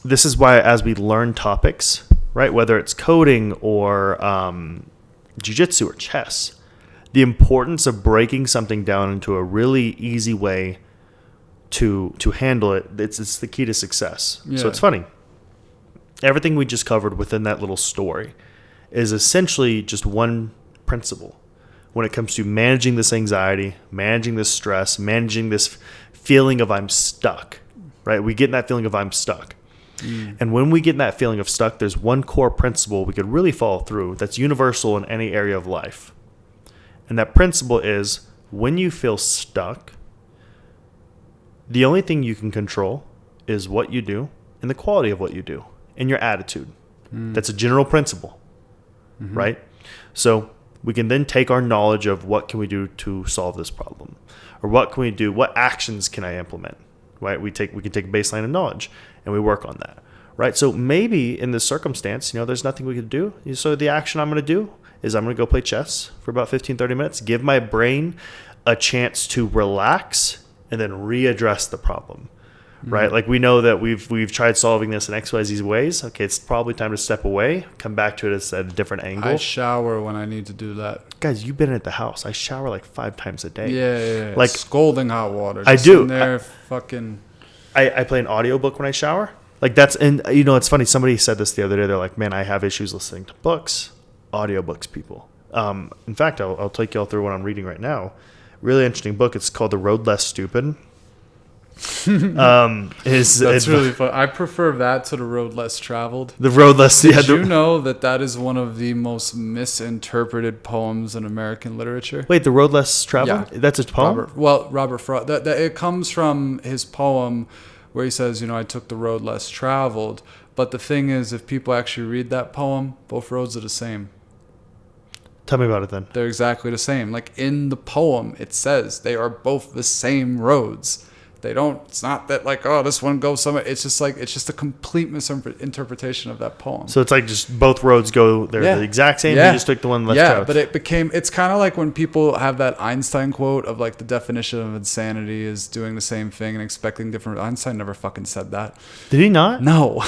This is why as we learn topics, right, whether it's coding or jiu-jitsu or chess, the importance of breaking something down into a really easy way to handle it, it's the key to success. Yeah. So it's funny. Everything we just covered within that little story is essentially just one principle when it comes to managing this anxiety, managing this stress, managing this feeling of I'm stuck, right? We get in that feeling of I'm stuck. And when we get in that feeling of stuck, there's one core principle we could really follow through that's universal in any area of life. And that principle is when you feel stuck, the only thing you can control is what you do and the quality of what you do and your attitude. That's a general principle, right? So we can then take our knowledge of what can we do to solve this problem, or what can we do, what actions can I implement, right? We can take a baseline of knowledge and we work on that, right? So maybe in this circumstance, there's nothing we could do. So the action I'm going to do is I'm going to go play chess for about 15, 30 minutes, give my brain a chance to relax and then readdress the problem, right? Like we know that we've tried solving this in XYZ ways. Okay, it's probably time to step away, come back to it at a different angle. I shower when I need to do that. Guys, you've been at the house. I shower like 5 times a day. Yeah. Like scalding hot water. I do. I play an audiobook when I shower. Like that's, and it's funny. Somebody said this the other day. They're like, man, I have issues listening to books, audiobooks, people. In fact, I'll take y'all through what I'm reading right now. Really interesting book. It's called The Road Less Stupid. That's really fun. I prefer that to The Road Less Traveled. The Road Less. Did you know that is one of the most misinterpreted poems in American literature? Wait, The Road Less Traveled? Yeah. That's a poem? Robert Frost. It comes from his poem where he says, I took the road less traveled. But the thing is, if people actually read that poem, both roads are the same. Tell me about it then. They're exactly the same. Like in the poem, it says they are both the same roads. It's not that like, oh, this one goes somewhere. It's just a complete misinterpretation of that poem. So it's like just both roads go, they're the exact same. You just took the one less traveled. But it's kind of like when people have that Einstein quote of like the definition of insanity is doing the same thing and expecting different. Einstein never fucking said that. Did he not? No,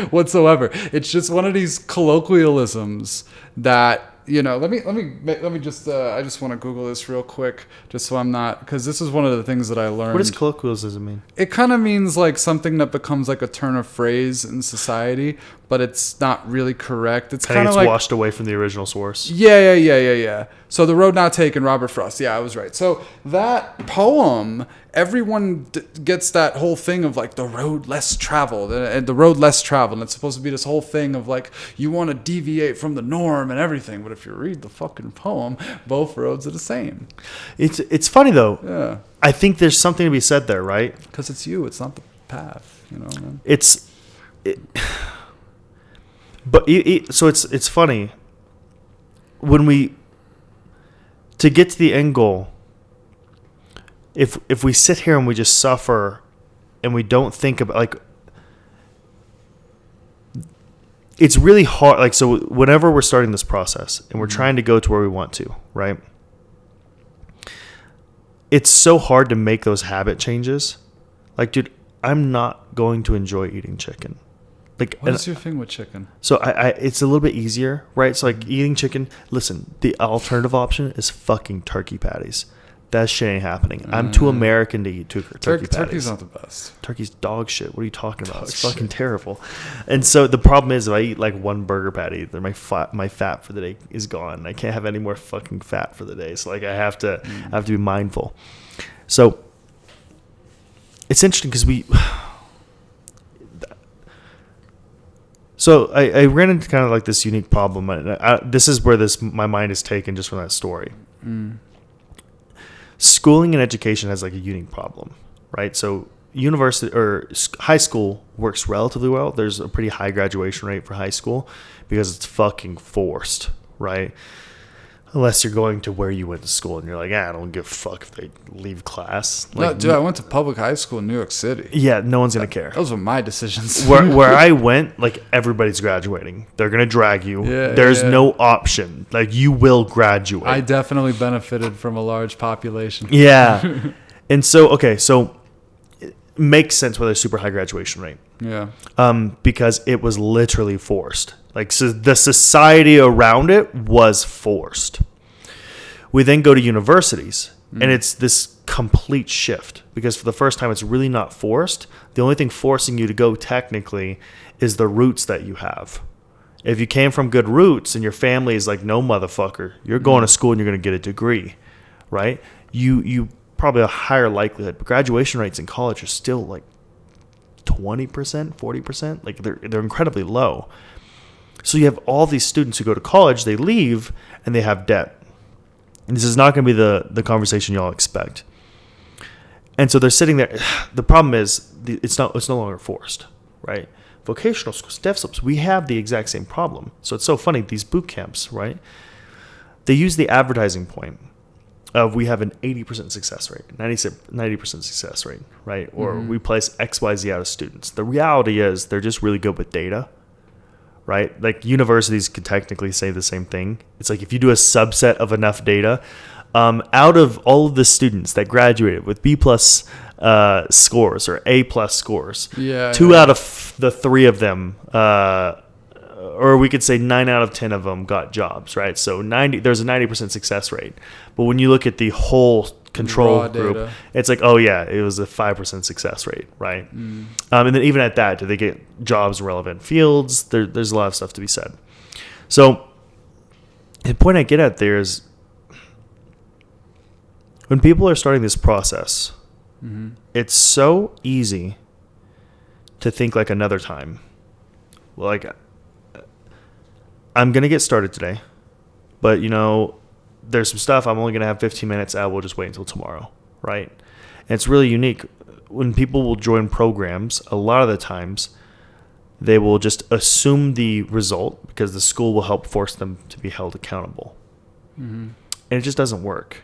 whatsoever. It's just one of these colloquialisms that, let me just, I just want to Google this real quick, just so I'm not, because this is one of the things that I learned. What does colloquialism mean? It kind of means like something that becomes like a turn of phrase in society, but it's not really correct. It's kind of like washed away from the original source. Yeah. So The Road Not Taken, Robert Frost. Yeah, I was right. So that poem, everyone gets that whole thing of like the road less traveled and the road less traveled. And it's supposed to be this whole thing of like you want to deviate from the norm and everything. But if you read the fucking poem, both roads are the same. It's funny though. Yeah. I think there's something to be said there, right? Because it's you. It's not the path. Man? So it's funny when to get to the end goal. If we sit here and we just suffer and we don't think about like, it's really hard. Like, so whenever we're starting this process and we're trying to go to where we want to, right? It's so hard to make those habit changes. Like, dude, I'm not going to enjoy eating chicken. Like, what is your thing with chicken? So it's a little bit easier, right? So like eating chicken. Listen, the alternative option is fucking turkey patties. That shit ain't happening. I'm too American to eat turkey patties. Turkey's not the best. Turkey's dog shit. What are you talking about? It's fucking terrible. And so the problem is if I eat like one burger patty, then my fat for the day is gone. I can't have any more fucking fat for the day. So like I have to be mindful. So it's interesting because So I ran into kind of like this unique problem. This is where my mind is taken just from that story. Schooling and education has like a unique problem, right? So university or high school works relatively well. There's a pretty high graduation rate for high school because it's fucking forced, right? Unless you're going to where you went to school and you're like, I don't give a fuck if they leave class. No, Like, dude, I went to public high school in New York City. yeah, no one's going to care. Those were my decisions. Where I went, like, everybody's graduating. They're going to drag you. Yeah, There's yeah. no option. Like, you will graduate. I definitely benefited from a large population. Yeah. And so, okay, so it makes sense with a super high graduation rate. Yeah. Because it was literally forced. Like, so the society around it was forced. We then go to universities, and it's this complete shift because for the first time, it's really not forced. The only thing forcing you to go technically is the roots that you have. If you came from good roots and your family is like, no, motherfucker, you're going to school and you're going to get a degree, right? You probably a higher likelihood, but graduation rates in college are still like 20%, 40%. Like they're incredibly low. So you have all these students who go to college, they leave, and they have debt. And this is not going to be the conversation y'all expect. And so they're sitting there. The problem is it's no longer forced, right? Vocational schools, Devslopes, we have the exact same problem. So it's so funny, these boot camps, right? They use the advertising point of we have an 80% success rate, 90% success rate, right? Or we place XYZ out of students. The reality is they're just really good with data. Right? Like universities could technically say the same thing. It's like if you do a subset of enough data, out of all of the students that graduated with B+ scores or A+ scores, two out of the three of them, or we could say 9 out of 10 of them got jobs, right? So there's a 90% success rate. But when you look at the whole control Raw group, data. it's like, oh yeah, it was a 5% success rate, right? And then even at that, do they get jobs in relevant fields? There's a lot of stuff to be said. So the point I get at there is when people are starting this process, it's so easy to think like another time. Well, like, I'm going to get started today, but there's some stuff I'm only going to have 15 minutes. I will just wait until tomorrow, right? And it's really unique. When people will join programs, a lot of the times they will just assume the result because the school will help force them to be held accountable. And it just doesn't work,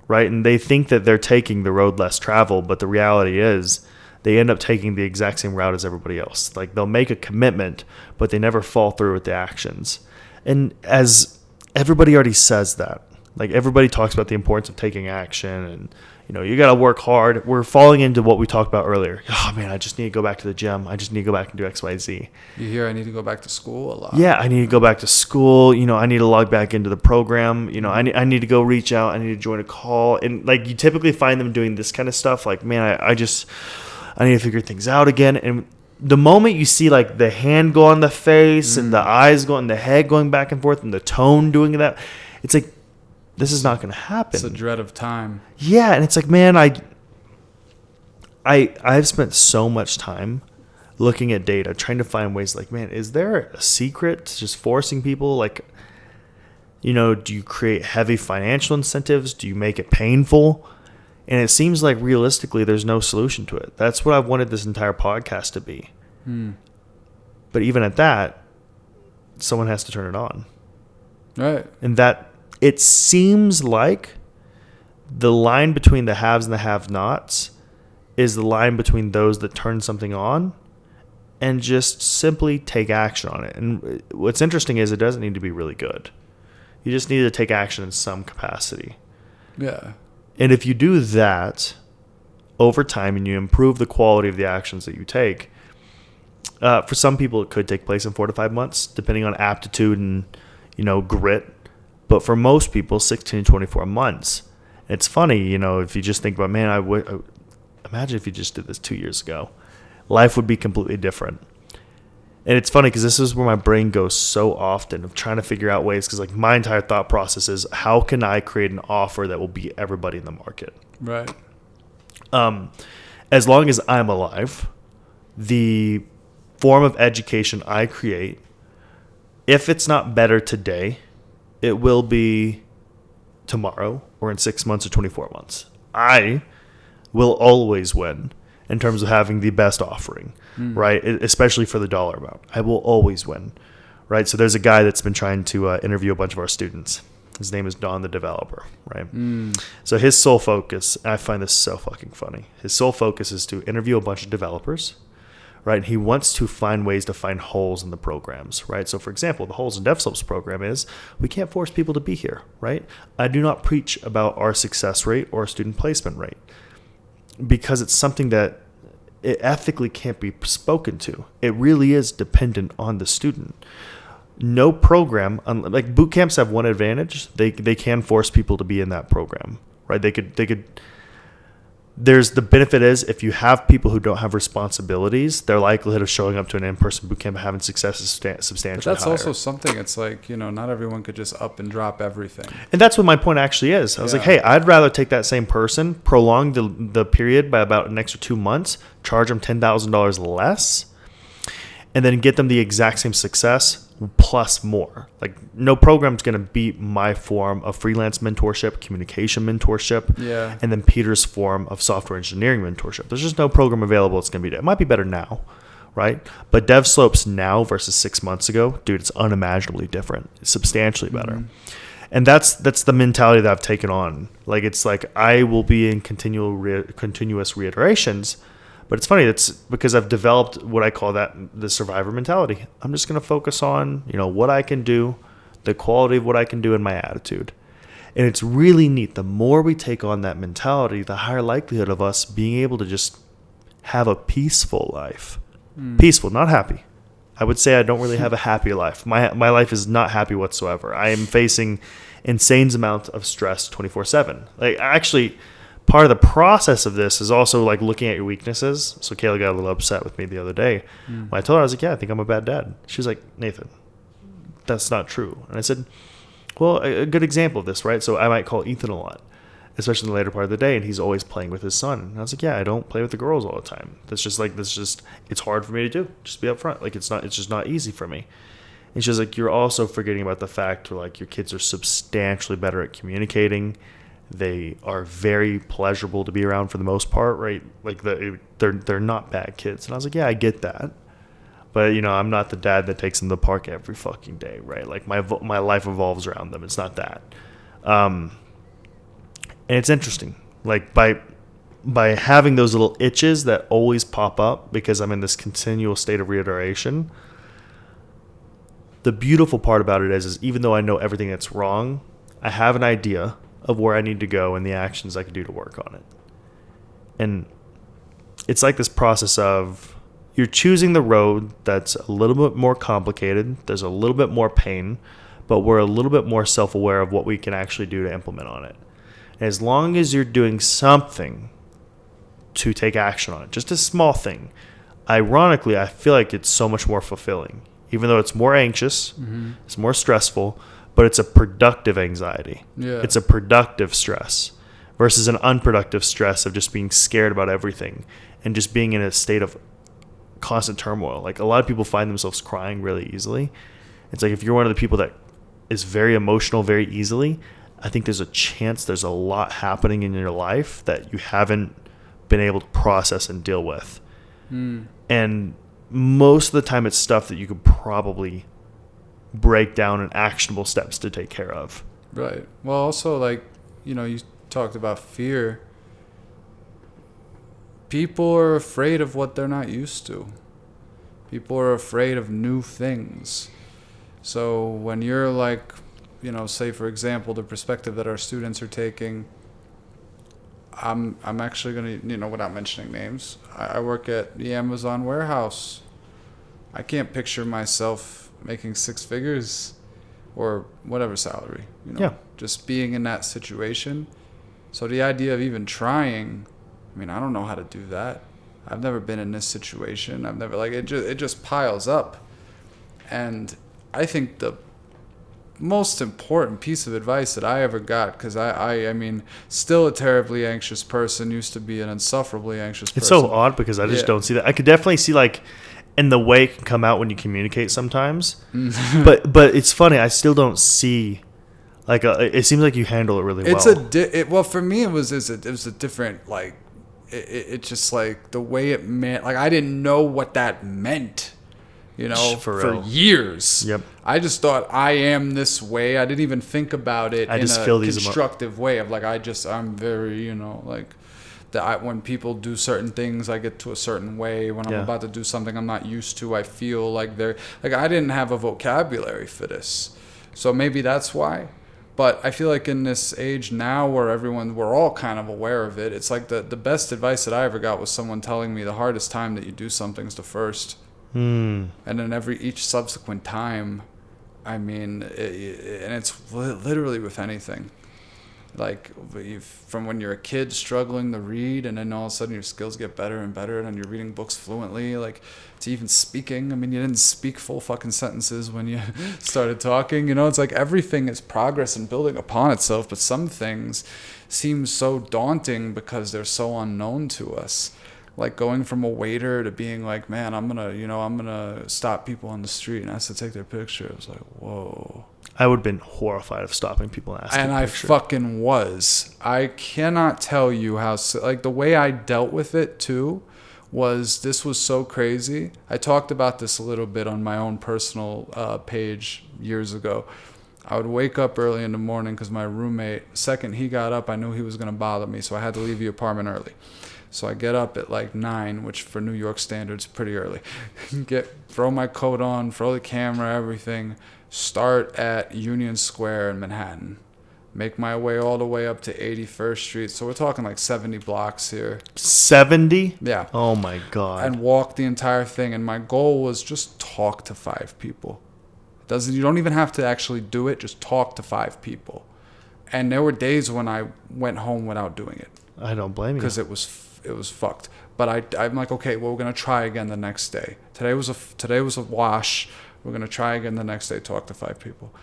right? And they think that they're taking the road less traveled, but the reality is they end up taking the exact same route as everybody else. Like they'll make a commitment, but they never fall through with the actions. And as everybody already says that, like everybody talks about the importance of taking action and, you got to work hard. We're falling into what we talked about earlier. Oh man, I just need to go back to the gym. I just need to go back and do X, Y, Z. You hear I need to go back to school a lot. Yeah, I need to go back to school. I need to log back into the program. I need to go reach out. I need to join a call. And like you typically find them doing this kind of stuff. Like, man, I need to figure things out again. And the moment you see like the hand go on the face and the eyes go and the head going back and forth and the tone doing that, it's like, this is not going to happen. It's a dread of time. Yeah. And it's like, man, I've spent so much time looking at data, trying to find ways like, man, is there a secret to just forcing people? Like, do you create heavy financial incentives? Do you make it painful? And it seems like realistically, there's no solution to it. That's what I've wanted this entire podcast to be. But even at that, someone has to turn it on. Right. And that it seems like the line between the haves and the have-nots is the line between those that turn something on and just simply take action on it. And what's interesting is it doesn't need to be really good. You just need to take action in some capacity. Yeah. And if you do that over time and you improve the quality of the actions that you take, for some people it could take place in 4 to 5 months, depending on aptitude and, grit. But for most people, 16 to 24 months. It's funny, if you just think about, man, imagine if you just did this 2 years ago. Life would be completely different. And it's funny because this is where my brain goes so often of trying to figure out ways, because like my entire thought process is how can I create an offer that will beat everybody in the market? Right. As long as I'm alive, the form of education I create, if it's not better today, it will be tomorrow or in 6 months or 24 months. I will always win in terms of having the best offering, right? Especially for the dollar amount. I will always win, right? So there's a guy that's been trying to interview a bunch of our students. His name is Don the Developer, right? So his sole focus, I find this so fucking funny. His sole focus is to interview a bunch of developers, right? He wants to find ways to find holes in the programs, right? So for example, the holes in Devslopes program is we can't force people to be here, right? I do not preach about our success rate or student placement rate because it's something that it ethically can't be spoken to. It really is dependent on the student. No program, like boot camps have one advantage. They can force people to be in that program, right? They could. There's the benefit is if you have people who don't have responsibilities, their likelihood of showing up to an in-person boot camp and having success is substantially But that's higher. also something. It's like, not everyone could just up and drop everything. And that's what my point actually is. I was like, hey, I'd rather take that same person, prolong the period by about an extra 2 months, charge them $10,000 less, and then get them the exact same success plus more. Like no program's going to beat my form of freelance mentorship, communication mentorship, and then Peter's form of software engineering mentorship. There's just no program available that's going to beat it. It might be better now, right? But Devslopes now versus 6 months ago, dude, it's unimaginably different. It's substantially better. And that's the mentality that I've taken on. Like it's like I will be in continuous reiterations. But it's funny, it's because I've developed what I call the survivor mentality. I'm just going to focus on, what I can do, the quality of what I can do, and my attitude. And it's really neat. The more we take on that mentality, the higher likelihood of us being able to just have a peaceful life. Peaceful, not happy. I would say I don't really have a happy life. My life is not happy whatsoever. I am facing insane amounts of stress 24/7. Like actually, part of the process of this is also like looking at your weaknesses. So Kayla got a little upset with me the other day. When I told her, I was like, yeah, I think I'm a bad dad. She was like, Nathan, that's not true. And I said, well, a good example of this, right? So I might call Ethan a lot, especially in the later part of the day, and he's always playing with his son. And I was like, yeah, I don't play with the girls all the time. It's hard for me to do. Just be upfront. Like it's just not easy for me. And she was like, you're also forgetting about the fact where like your kids are substantially better at communicating. They are very pleasurable to be around for the most part, right? Like they're not bad kids. And I was like, yeah, I get that. But, I'm not the dad that takes them to the park every fucking day, right? Like my life revolves around them. It's not that. And it's interesting. Like by having those little itches that always pop up because I'm in this continual state of reiteration, the beautiful part about it is even though I know everything that's wrong, I have an idea of where I need to go and the actions I can do to work on it. And it's like this process of you're choosing the road that's a little bit more complicated. There's a little bit more pain, but we're a little bit more self-aware of what we can actually do to implement on it. And as long as you're doing something to take action on it, just a small thing, ironically, I feel like it's so much more fulfilling. Even though it's more anxious, it's more stressful, but it's a productive anxiety. Yeah. It's a productive stress versus an unproductive stress of just being scared about everything and just being in a state of constant turmoil. Like a lot of people find themselves crying really easily. It's like if you're one of the people that is very emotional very easily, I think there's a chance there's a lot happening in your life that you haven't been able to process and deal with. And most of the time it's stuff that you could probably break down in actionable steps to take care of. Right. Well, also, like, you talked about fear. People are afraid of what they're not used to. People are afraid of new things. So when you're like, say, for example, the perspective that our students are taking, I'm actually going to, without mentioning names, I work at the Amazon warehouse. I can't picture myself making six figures or whatever salary, just being in that situation. So the idea of even trying, I don't know how to do that. I've never been in this situation. I've never, it just piles up. And I think the most important piece of advice that I ever got, because I mean, still a terribly anxious person, used to be an insufferably anxious person. It's so odd because I just don't see that. I could definitely see and the way it can come out when you communicate sometimes. but it's funny. I still don't see it seems like you handle it really well. Well, for me, it was a different, it just like the way it meant, I didn't know what that meant. you know, For for real. years. Yep. I just thought I am this way. I didn't even think about it in just a feel these constructive way of like, I'm very, you know, like that when people do certain things, I get to a certain way. When I'm about to do something I'm not used to, I feel like they're like, I didn't have a vocabulary for this. So maybe that's why. But I feel like in this age now where we're all kind of aware of it, it's like the best advice that I ever got was someone telling me the hardest time that you do something is the first. And then each subsequent time, I mean, and it's literally with anything. Like from when you're a kid struggling to read, and then all of a sudden your skills get better and better, and you're reading books fluently, like to even speaking. I mean, you didn't speak full fucking sentences when you started talking. You know, it's like everything is progress and building upon itself, but some things seem so daunting because they're so unknown to us. Like going from a waiter to being like, man, I'm gonna stop people on the street and ask to take their picture. It was like, whoa. I would have been horrified of stopping people and asking. And I fucking was. I cannot tell you how, like, the way I dealt with it too this was so crazy. I talked about this a little bit on my own personal page years ago. I would wake up early in the morning because my roommate, second he got up, I knew he was going to bother me, so I had to leave the apartment early. So I get up at like 9, which for New York standards pretty early. Throw my coat on, throw the camera, everything. Start at Union Square in Manhattan. Make my way all the way up to 81st Street. So we're talking like 70 blocks here. 70? Yeah. Oh my God. And walk the entire thing. And my goal was just talk to 5 people. You don't even have to actually do it. Just talk to 5 people. And there were days when I went home without doing it. I don't blame you. Because it was fucked. But I'm like, okay, well, we're going to try again the next day. Today was a wash. We're going to try again the next day, talk to 5 people.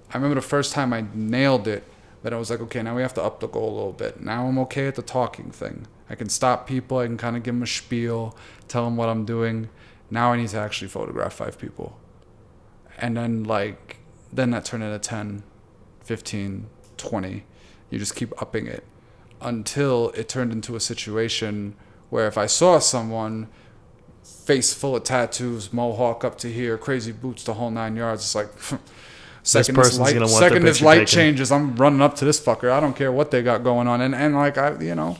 I remember the first time I nailed it, but I was like, okay, now we have to up the goal a little bit. Now I'm okay at the talking thing. I can stop people. I can kind of give them a spiel, tell them what I'm doing. Now I need to actually photograph 5 people. And then that turned into 10, 15, 20. You just keep upping it until it turned into a situation where if I saw someone face full of tattoos, mohawk up to here, crazy boots, the whole 9 yards, it's like second this light changes, I'm running up to this fucker. I don't care what they got going on. And like and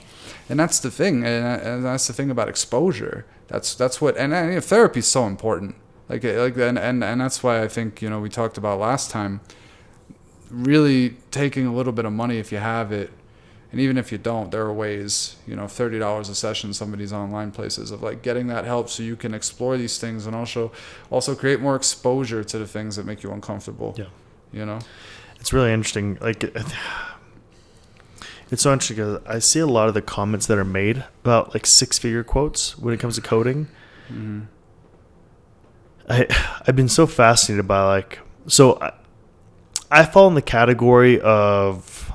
that's the thing, and that's the thing about exposure. That's what and therapy is so important. And that's why I think we talked about last time. Really taking a little bit of money if you have it. And even if you don't, there are ways, $30 a session, some of these online places of like getting that help so you can explore these things and also create more exposure to the things that make you uncomfortable. Yeah. It's really interesting. Like, it's so interesting because I see a lot of the comments that are made about like 6-figure quotes when it comes to coding. Mm-hmm. I've been so fascinated by I fall in the category of,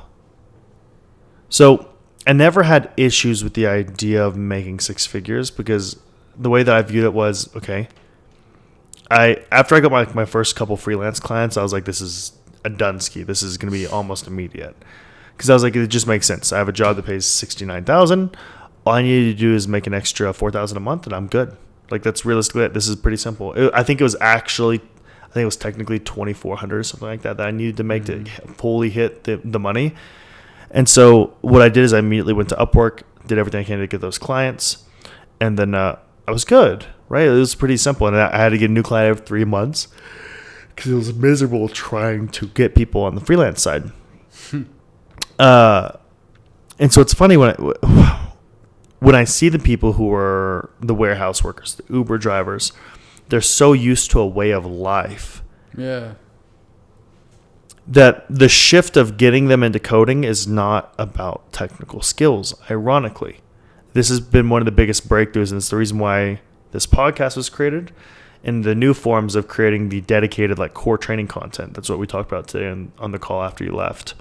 so I never had issues with the idea of making 6 figures because the way that I viewed it was, okay, after I got my first couple freelance clients, I was like, this is a done ski. This is going to be almost immediate. Because I was like, it just makes sense. I have a job that pays $69,000. All I need to do is make an extra $4,000 a month and I'm good. Like, that's realistically it. This is pretty simple. I think it was technically $2,400 or something like that I needed to make to fully hit the money. And so what I did is I immediately went to Upwork, did everything I can to get those clients, and then I was good, right? It was pretty simple, and I had to get a new client every 3 months because it was miserable trying to get people on the freelance side. And so it's funny when I see the people who are the warehouse workers, the Uber drivers, they're so used to a way of life. Yeah. That the shift of getting them into coding is not about technical skills, ironically. This has been one of the biggest breakthroughs, and it's the reason why this podcast was created, and the new forms of creating the dedicated core training content. That's what we talked about today on the call after you left.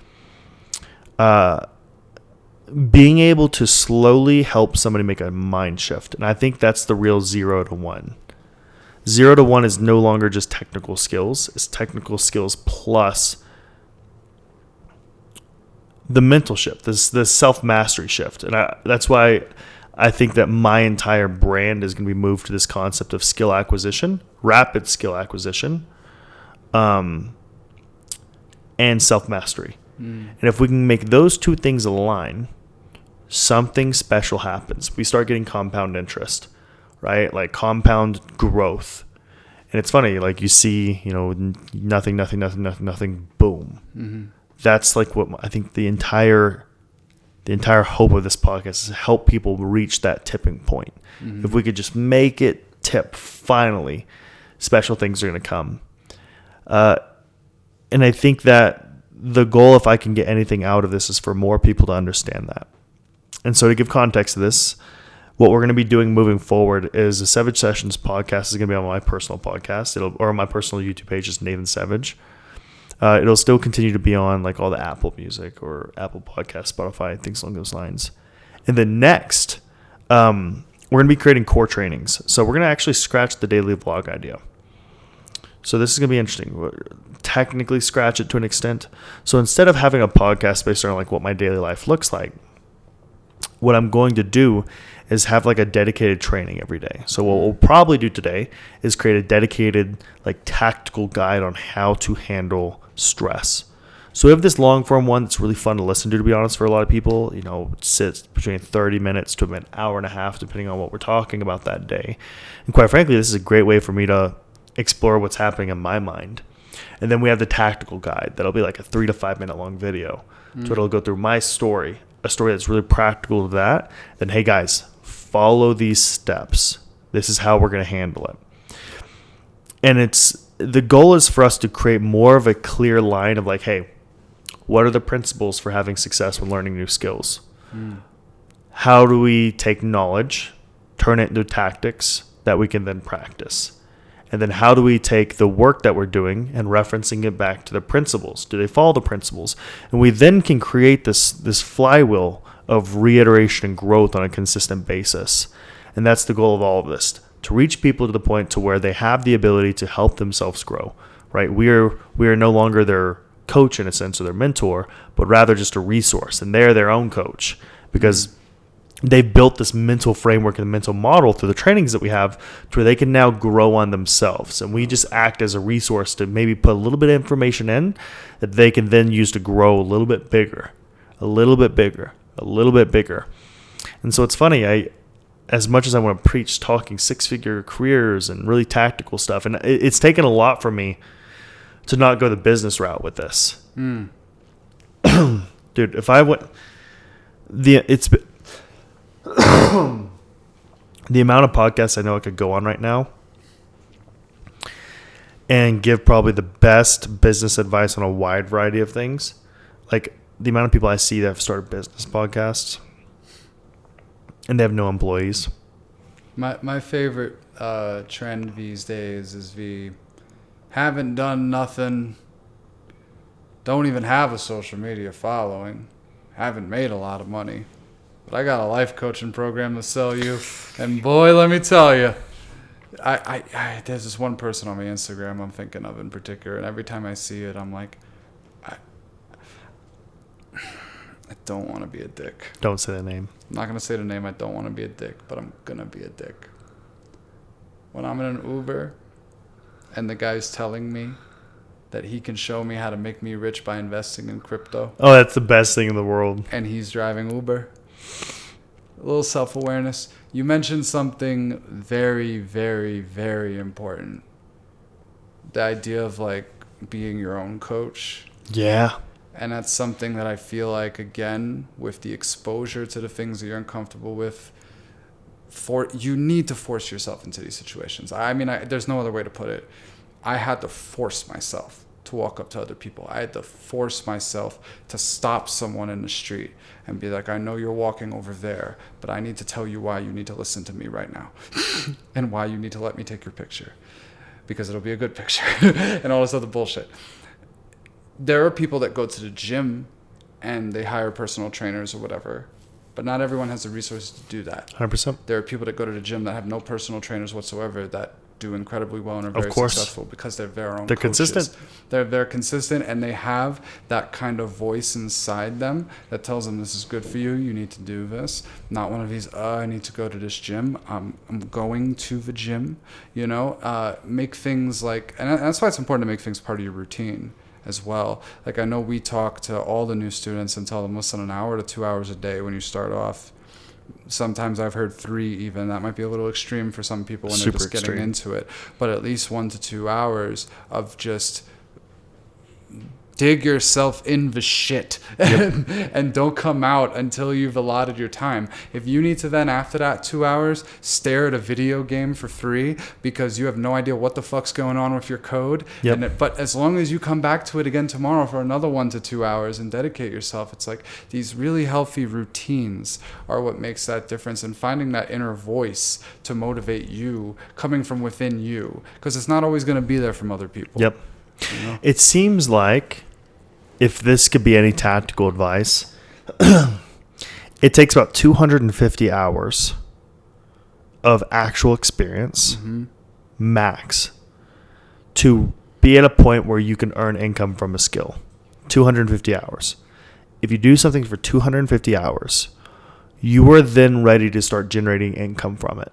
Being able to slowly help somebody make a mind shift, and I think that's the real 0 to 1. 0 to 1 is no longer just technical skills. It's technical skills plus the mental shift, the self-mastery shift. And that's why I think that my entire brand is going to be moved to this concept of skill acquisition, rapid skill acquisition, and self-mastery. And if we can make those two things align, something special happens. We start getting compound interest, right? Like compound growth. And it's funny, like you see, nothing, boom. Mm-hmm. That's like what I think the entire hope of this podcast is to help people reach that tipping point. Mm-hmm. If we could just make it tip, finally, special things are going to come. And I think that the goal, if I can get anything out of this, is for more people to understand that. And so to give context to this, what we're going to be doing moving forward is the Sevedge Sessions podcast is going to be on my personal podcast, or my personal YouTube page is Nathan Sevedge. It'll still continue to be on like all the Apple Music or Apple Podcasts, Spotify, things along those lines. And then next, we're going to be creating core trainings. So we're going to actually scratch the daily vlog idea. So this is going to be interesting. We'll technically scratch it to an extent. So instead of having a podcast based on like what my daily life looks like, what I'm going to do is have like a dedicated training every day. So what we'll probably do today is create a dedicated like tactical guide on how to handle stress. So we have this long form one that's really fun to listen to be honest, for a lot of people. It sits between 30 minutes to an hour and a half, depending on what we're talking about that day. And quite frankly, this is a great way for me to explore what's happening in my mind. And then we have the tactical guide that'll be like a 3 to 5 minute long video. So it'll go through my story, a story that's really practical to that. Then, hey guys, follow these steps. This is how we're going to handle it. And the goal is for us to create more of a clear line of like, hey, what are the principles for having success when learning new skills? How do we take knowledge, turn it into tactics that we can then practice? And then how do we take the work that we're doing and referencing it back to the principles? Do they follow the principles? And we then can create this flywheel of reiteration and growth on a consistent basis. And that's the goal of all of this, to reach people to the point to where they have the ability to help themselves grow, right? We are no longer their coach in a sense, or their mentor, but rather just a resource. And they're their own coach because they've built this mental framework and mental model through the trainings that we have to where they can now grow on themselves. And we just act as a resource to maybe put a little bit of information in that they can then use to grow a little bit bigger, a little bit bigger, a little bit bigger. And so it's funny, as much as I want to preach talking 6-figure careers and really tactical stuff, and it's taken a lot for me to not go the business route with this. Dude, if I went, the amount of podcasts I know I could go on right now and give probably the best business advice on a wide variety of things. Like the amount of people I see that have started business podcasts and they have no employees. My favorite trend these days is haven't done nothing, don't even have a social media following, haven't made a lot of money, but I got a life coaching program to sell you. And boy, let me tell you, I there's this one person on my Instagram I'm thinking of in particular, and every time I see it, I'm like, I don't want to be a dick. Don't say the name. I'm not going to say the name. I don't want to be a dick, but I'm going to be a dick. When I'm in an Uber and the guy's telling me that he can show me how to make me rich by investing in crypto. Oh, that's the best thing in the world. And he's driving Uber. A little self-awareness. You mentioned something very, very, very important. The idea of like being your own coach. Yeah. And that's something that I feel like, again, with the exposure to the things that you're uncomfortable with, you need to force yourself into these situations. I mean, there's no other way to put it. I had to force myself to walk up to other people. I had to force myself to stop someone in the street and be like, I know you're walking over there, but I need to tell you why you need to listen to me right now and why you need to let me take your picture because it'll be a good picture and all this other bullshit. There are people that go to the gym and they hire personal trainers or whatever, but not everyone has the resources to do that. 100%. There are people that go to the gym that have no personal trainers whatsoever that do incredibly well and are very course. successful because they're their own They're coaches. consistent. They're consistent, and they have that kind of voice inside them that tells them this is good for you. You need to do this. Not one of these, I need to go to this gym. I'm going to the gym. You know, make things like, and that's why it's important to make things part of your routine as well. Like I know we talk to all the new students and tell them, listen, an hour to 2 hours a day when you start off. Sometimes I've heard 3 even. That might be a little extreme for some people when they're just getting into it. But at least 1 to 2 hours of just dig yourself in the shit and don't come out until you've allotted your time. If you need to then after that 2 hours stare at a video game for 3 because you have no idea what the fuck's going on with your code, but as long as you come back to it again tomorrow for another 1 to 2 hours and dedicate yourself, it's like these really healthy routines are what makes that difference, and finding that inner voice to motivate you coming from within you, because it's not always going to be there from other people. Yep. You know? It seems like, if this could be any tactical advice, it takes about 250 hours of actual experience, max, to be at a point where you can earn income from a skill. 250 hours. If you do something for 250 hours, you are then ready to start generating income from it.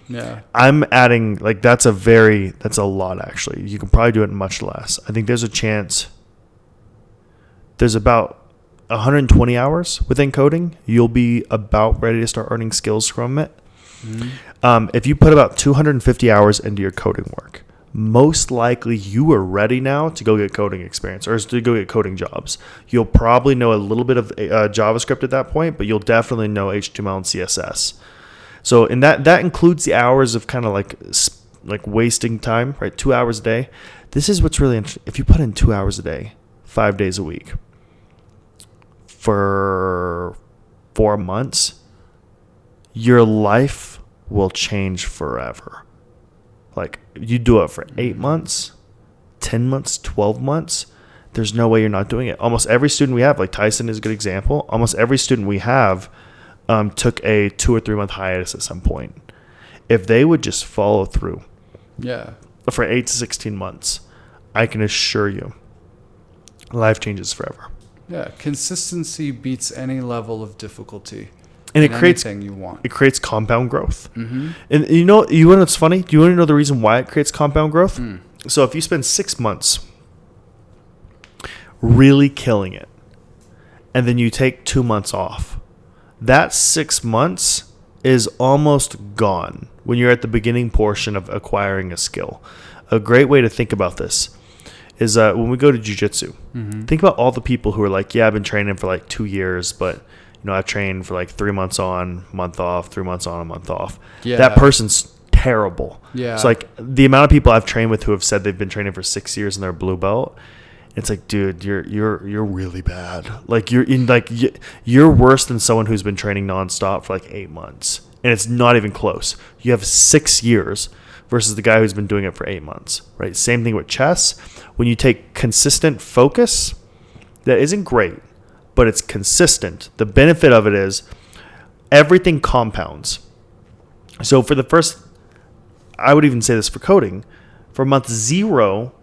Yeah. I'm adding, like, that's a lot, actually. You can probably do it in much less. I think there's a chance. There's about 120 hours within coding. You'll be about ready to start earning skills from it. If you put about 250 hours into your coding work, most likely you are ready now to go get coding experience or to go get coding jobs. You'll probably know a little bit of JavaScript at that point, but you'll definitely know HTML and CSS. So in that includes the hours of kind of like wasting time, right? 2 hours a day. This is what's really interesting. If you put in 2 hours a day, 5 days a week, for 4 months, your life will change forever. Like, you do it for 8 months, 10 months, 12 months, there's no way you're not doing it. Almost every student we have, like Tyson is a good example, almost every student we have took a 2 or 3 month hiatus at some point. If they would just follow through for 8 to 16 months, I can assure you, life changes forever. Yeah, consistency beats any level of difficulty. And it creates anything you want. It creates compound growth. And you know what's funny? Do you want to know the reason why it creates compound growth? So if you spend 6 months really killing it, and then you take 2 months off, that 6 months is almost gone when you're at the beginning portion of acquiring a skill. A great way to think about this is when we go to jiu-jitsu, think about all the people who are like, yeah, I've been training for like 2 years, but I've trained for like 3 months on, month off, 3 months on, a month off. Yeah. That person's terrible. Yeah. It's like the amount of people I've trained with who have said they've been training for 6 years and they're a blue belt. It's like, dude, you're really bad. Like you're worse than someone who's been training nonstop for like 8 months, and it's not even close. You have 6 years versus the guy who's been doing it for 8 months, right? Same thing with chess. When you take consistent focus, that isn't great, but it's consistent. The benefit of it is everything compounds. So for the first, I would even say this for coding, for month 0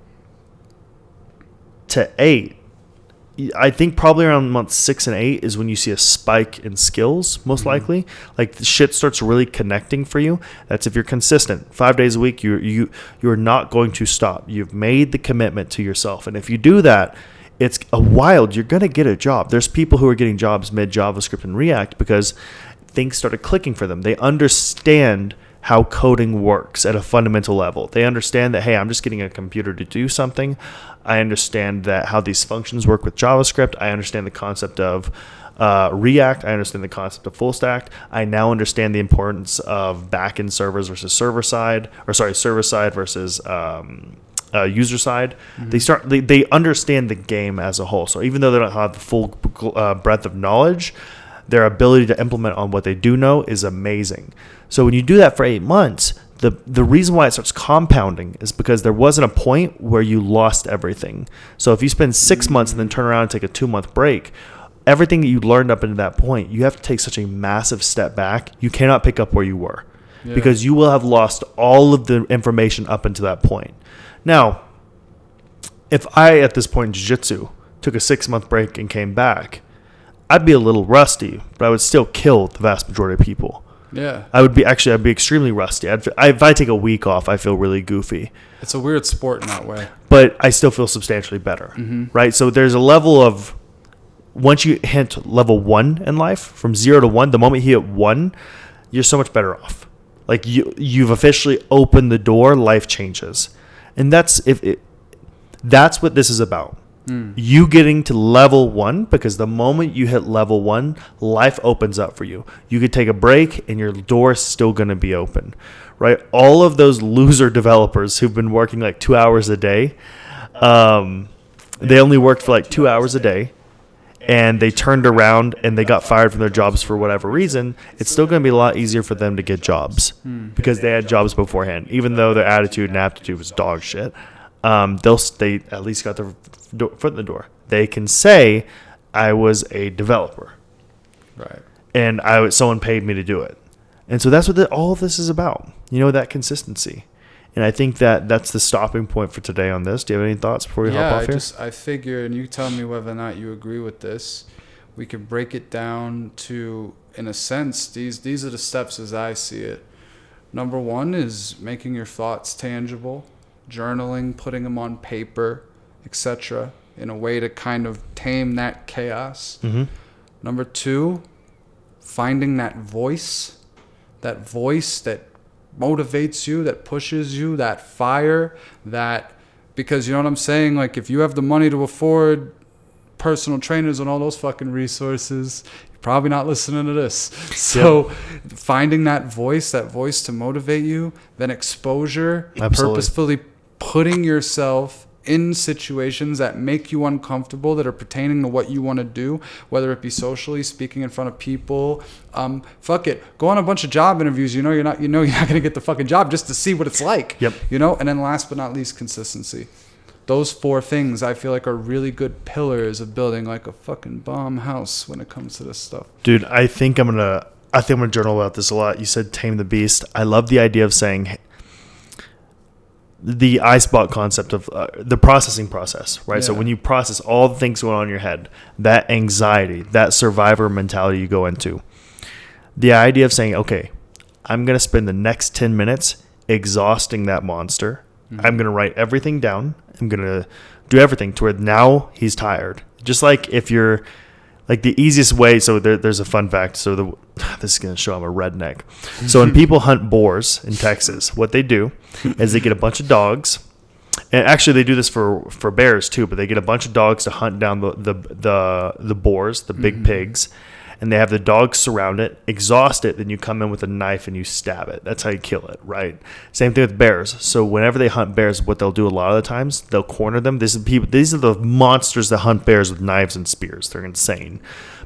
to 8, I think probably around month 6 and 8 is when you see a spike in skills, most likely. Like the shit starts really connecting for you. That's if you're consistent. 5 days a week, you're not going to stop. You've made the commitment to yourself. And if you do that, it's a wild, you're going to get a job. There's people who are getting jobs mid JavaScript and React because things started clicking for them. They understand how coding works at a fundamental level. They understand that, hey, I'm just getting a computer to do something. I understand that how these functions work with JavaScript. I understand the concept of React. I understand the concept of full stack. I now understand the importance of backend servers versus server side versus user side. They understand the game as a whole. So even though they don't have the full breadth of knowledge, their ability to implement on what they do know is amazing. So when you do that for 8 months, the reason why it starts compounding is because there wasn't a point where you lost everything. So if you spend 6 months and then turn around and take a 2-month break, everything that you learned up into that point, you have to take such a massive step back. You cannot pick up where you were. Yeah. because you will have lost all of the information up until that point. Now, if I, at this point in jiu-jitsu, took a 6-month break and came back, I'd be a little rusty, but I would still kill the vast majority of people. Yeah. I'd be extremely rusty. If I take a week off, I feel really goofy. It's a weird sport in that way. But I still feel substantially better, right? So there's a level of, once you hit level 1 in life, from 0 to 1, the moment you hit 1, you're so much better off. Like you've officially opened the door, life changes. And that's what this is about. You getting to level 1, because the moment you hit level 1, life opens up for you. You could take a break and your door is still going to be open, right? All of those loser developers who've been working like 2 hours a day, they only worked for like 2 hours a day, and they turned around and they got fired from their jobs for whatever reason. It's still going to be a lot easier for them to get jobs because they had jobs beforehand, even though their attitude and aptitude was dog shit. They at least got their foot in the door. They can say, I was a developer, Right. and someone paid me to do it. And so that's what all of this is about. That consistency. And I think that's the stopping point for today on this. Do you have any thoughts before we hop off here? I figure, and you tell me whether or not you agree with this, we could break it down to, in a sense, these are the steps as I see it. Number 1 is making your thoughts tangible, journaling, putting them on paper, etc., in a way to kind of tame that chaos. Number 2, finding that voice that motivates you, that pushes you, that fire, because you know what I'm saying? Like, if you have the money to afford personal trainers and all those fucking resources, you're probably not listening to this. So finding that voice to motivate you, then exposure, Absolutely. Purposefully putting yourself in situations that make you uncomfortable, that are pertaining to what you want to do, whether it be socially, speaking in front of people. Fuck it, go on a bunch of job interviews. You're not gonna get the fucking job just to see what it's like. Yep. And then last but not least, consistency. Those 4 things I feel like are really good pillars of building like a fucking bomb house when it comes to this stuff. Dude, I think I'm gonna journal about this a lot. You said tame the beast. I love the idea of saying the ice-block concept of the processing process, right? Yeah. So when you process all the things going on in your head, that anxiety, that survivor mentality you go into, the idea of saying, okay, I'm going to spend the next 10 minutes exhausting that monster. I'm going to write everything down. I'm going to do everything to where now he's tired. Just like if you're, like the easiest way, so there's a fun fact. So this is going to show I'm a redneck. So when people hunt boars in Texas, what they do is they get a bunch of dogs, and actually they do this for bears too, but they get a bunch of dogs to hunt down the boars, the big pigs, and they have the dogs surround it, exhaust it, then you come in with a knife and you stab it. That's how you kill it, right? Same thing with bears. So whenever they hunt bears, what they'll do a lot of the times, they'll corner them. These are the monsters that hunt bears with knives and spears. They're insane.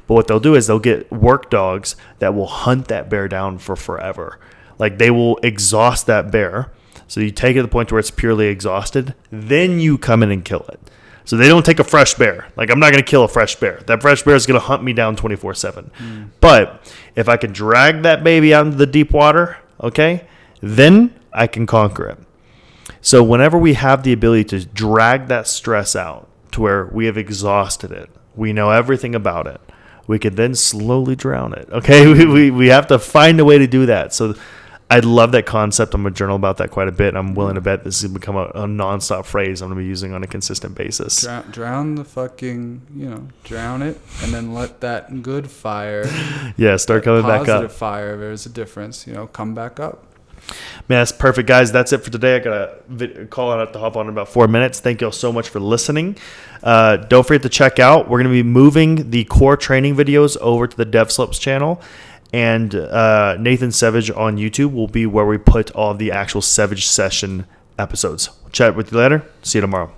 But what they'll do is they'll get work dogs that will hunt that bear down for forever. Like they will exhaust that bear. So you take it to the point where it's purely exhausted, then you come in and kill it. So they don't take a fresh bear. Like, I'm not going to kill a fresh bear. That fresh bear is going to hunt me down 24/7. But if I can drag that baby out into the deep water, okay, then I can conquer it. So whenever we have the ability to drag that stress out to where we have exhausted it, we know everything about it, we can then slowly drown it, okay? We have to find a way to do that. So I love that concept. I'm going to journal about that quite a bit. I'm willing to bet this is going to become a nonstop phrase I'm going to be using on a consistent basis. Drown the fucking, drown it, and then let that good fire, start coming back up. Positive fire, there's a difference, come back up. Man, that's perfect, guys. That's it for today. I got a call out to hop on in about 4 minutes. Thank you all so much for listening. Don't forget to check out. We're going to be moving the core training videos over to the Devslopes channel. And Nathan Sevedge on YouTube will be where we put all the actual Sevedge Session episodes. Chat with you later. See you tomorrow.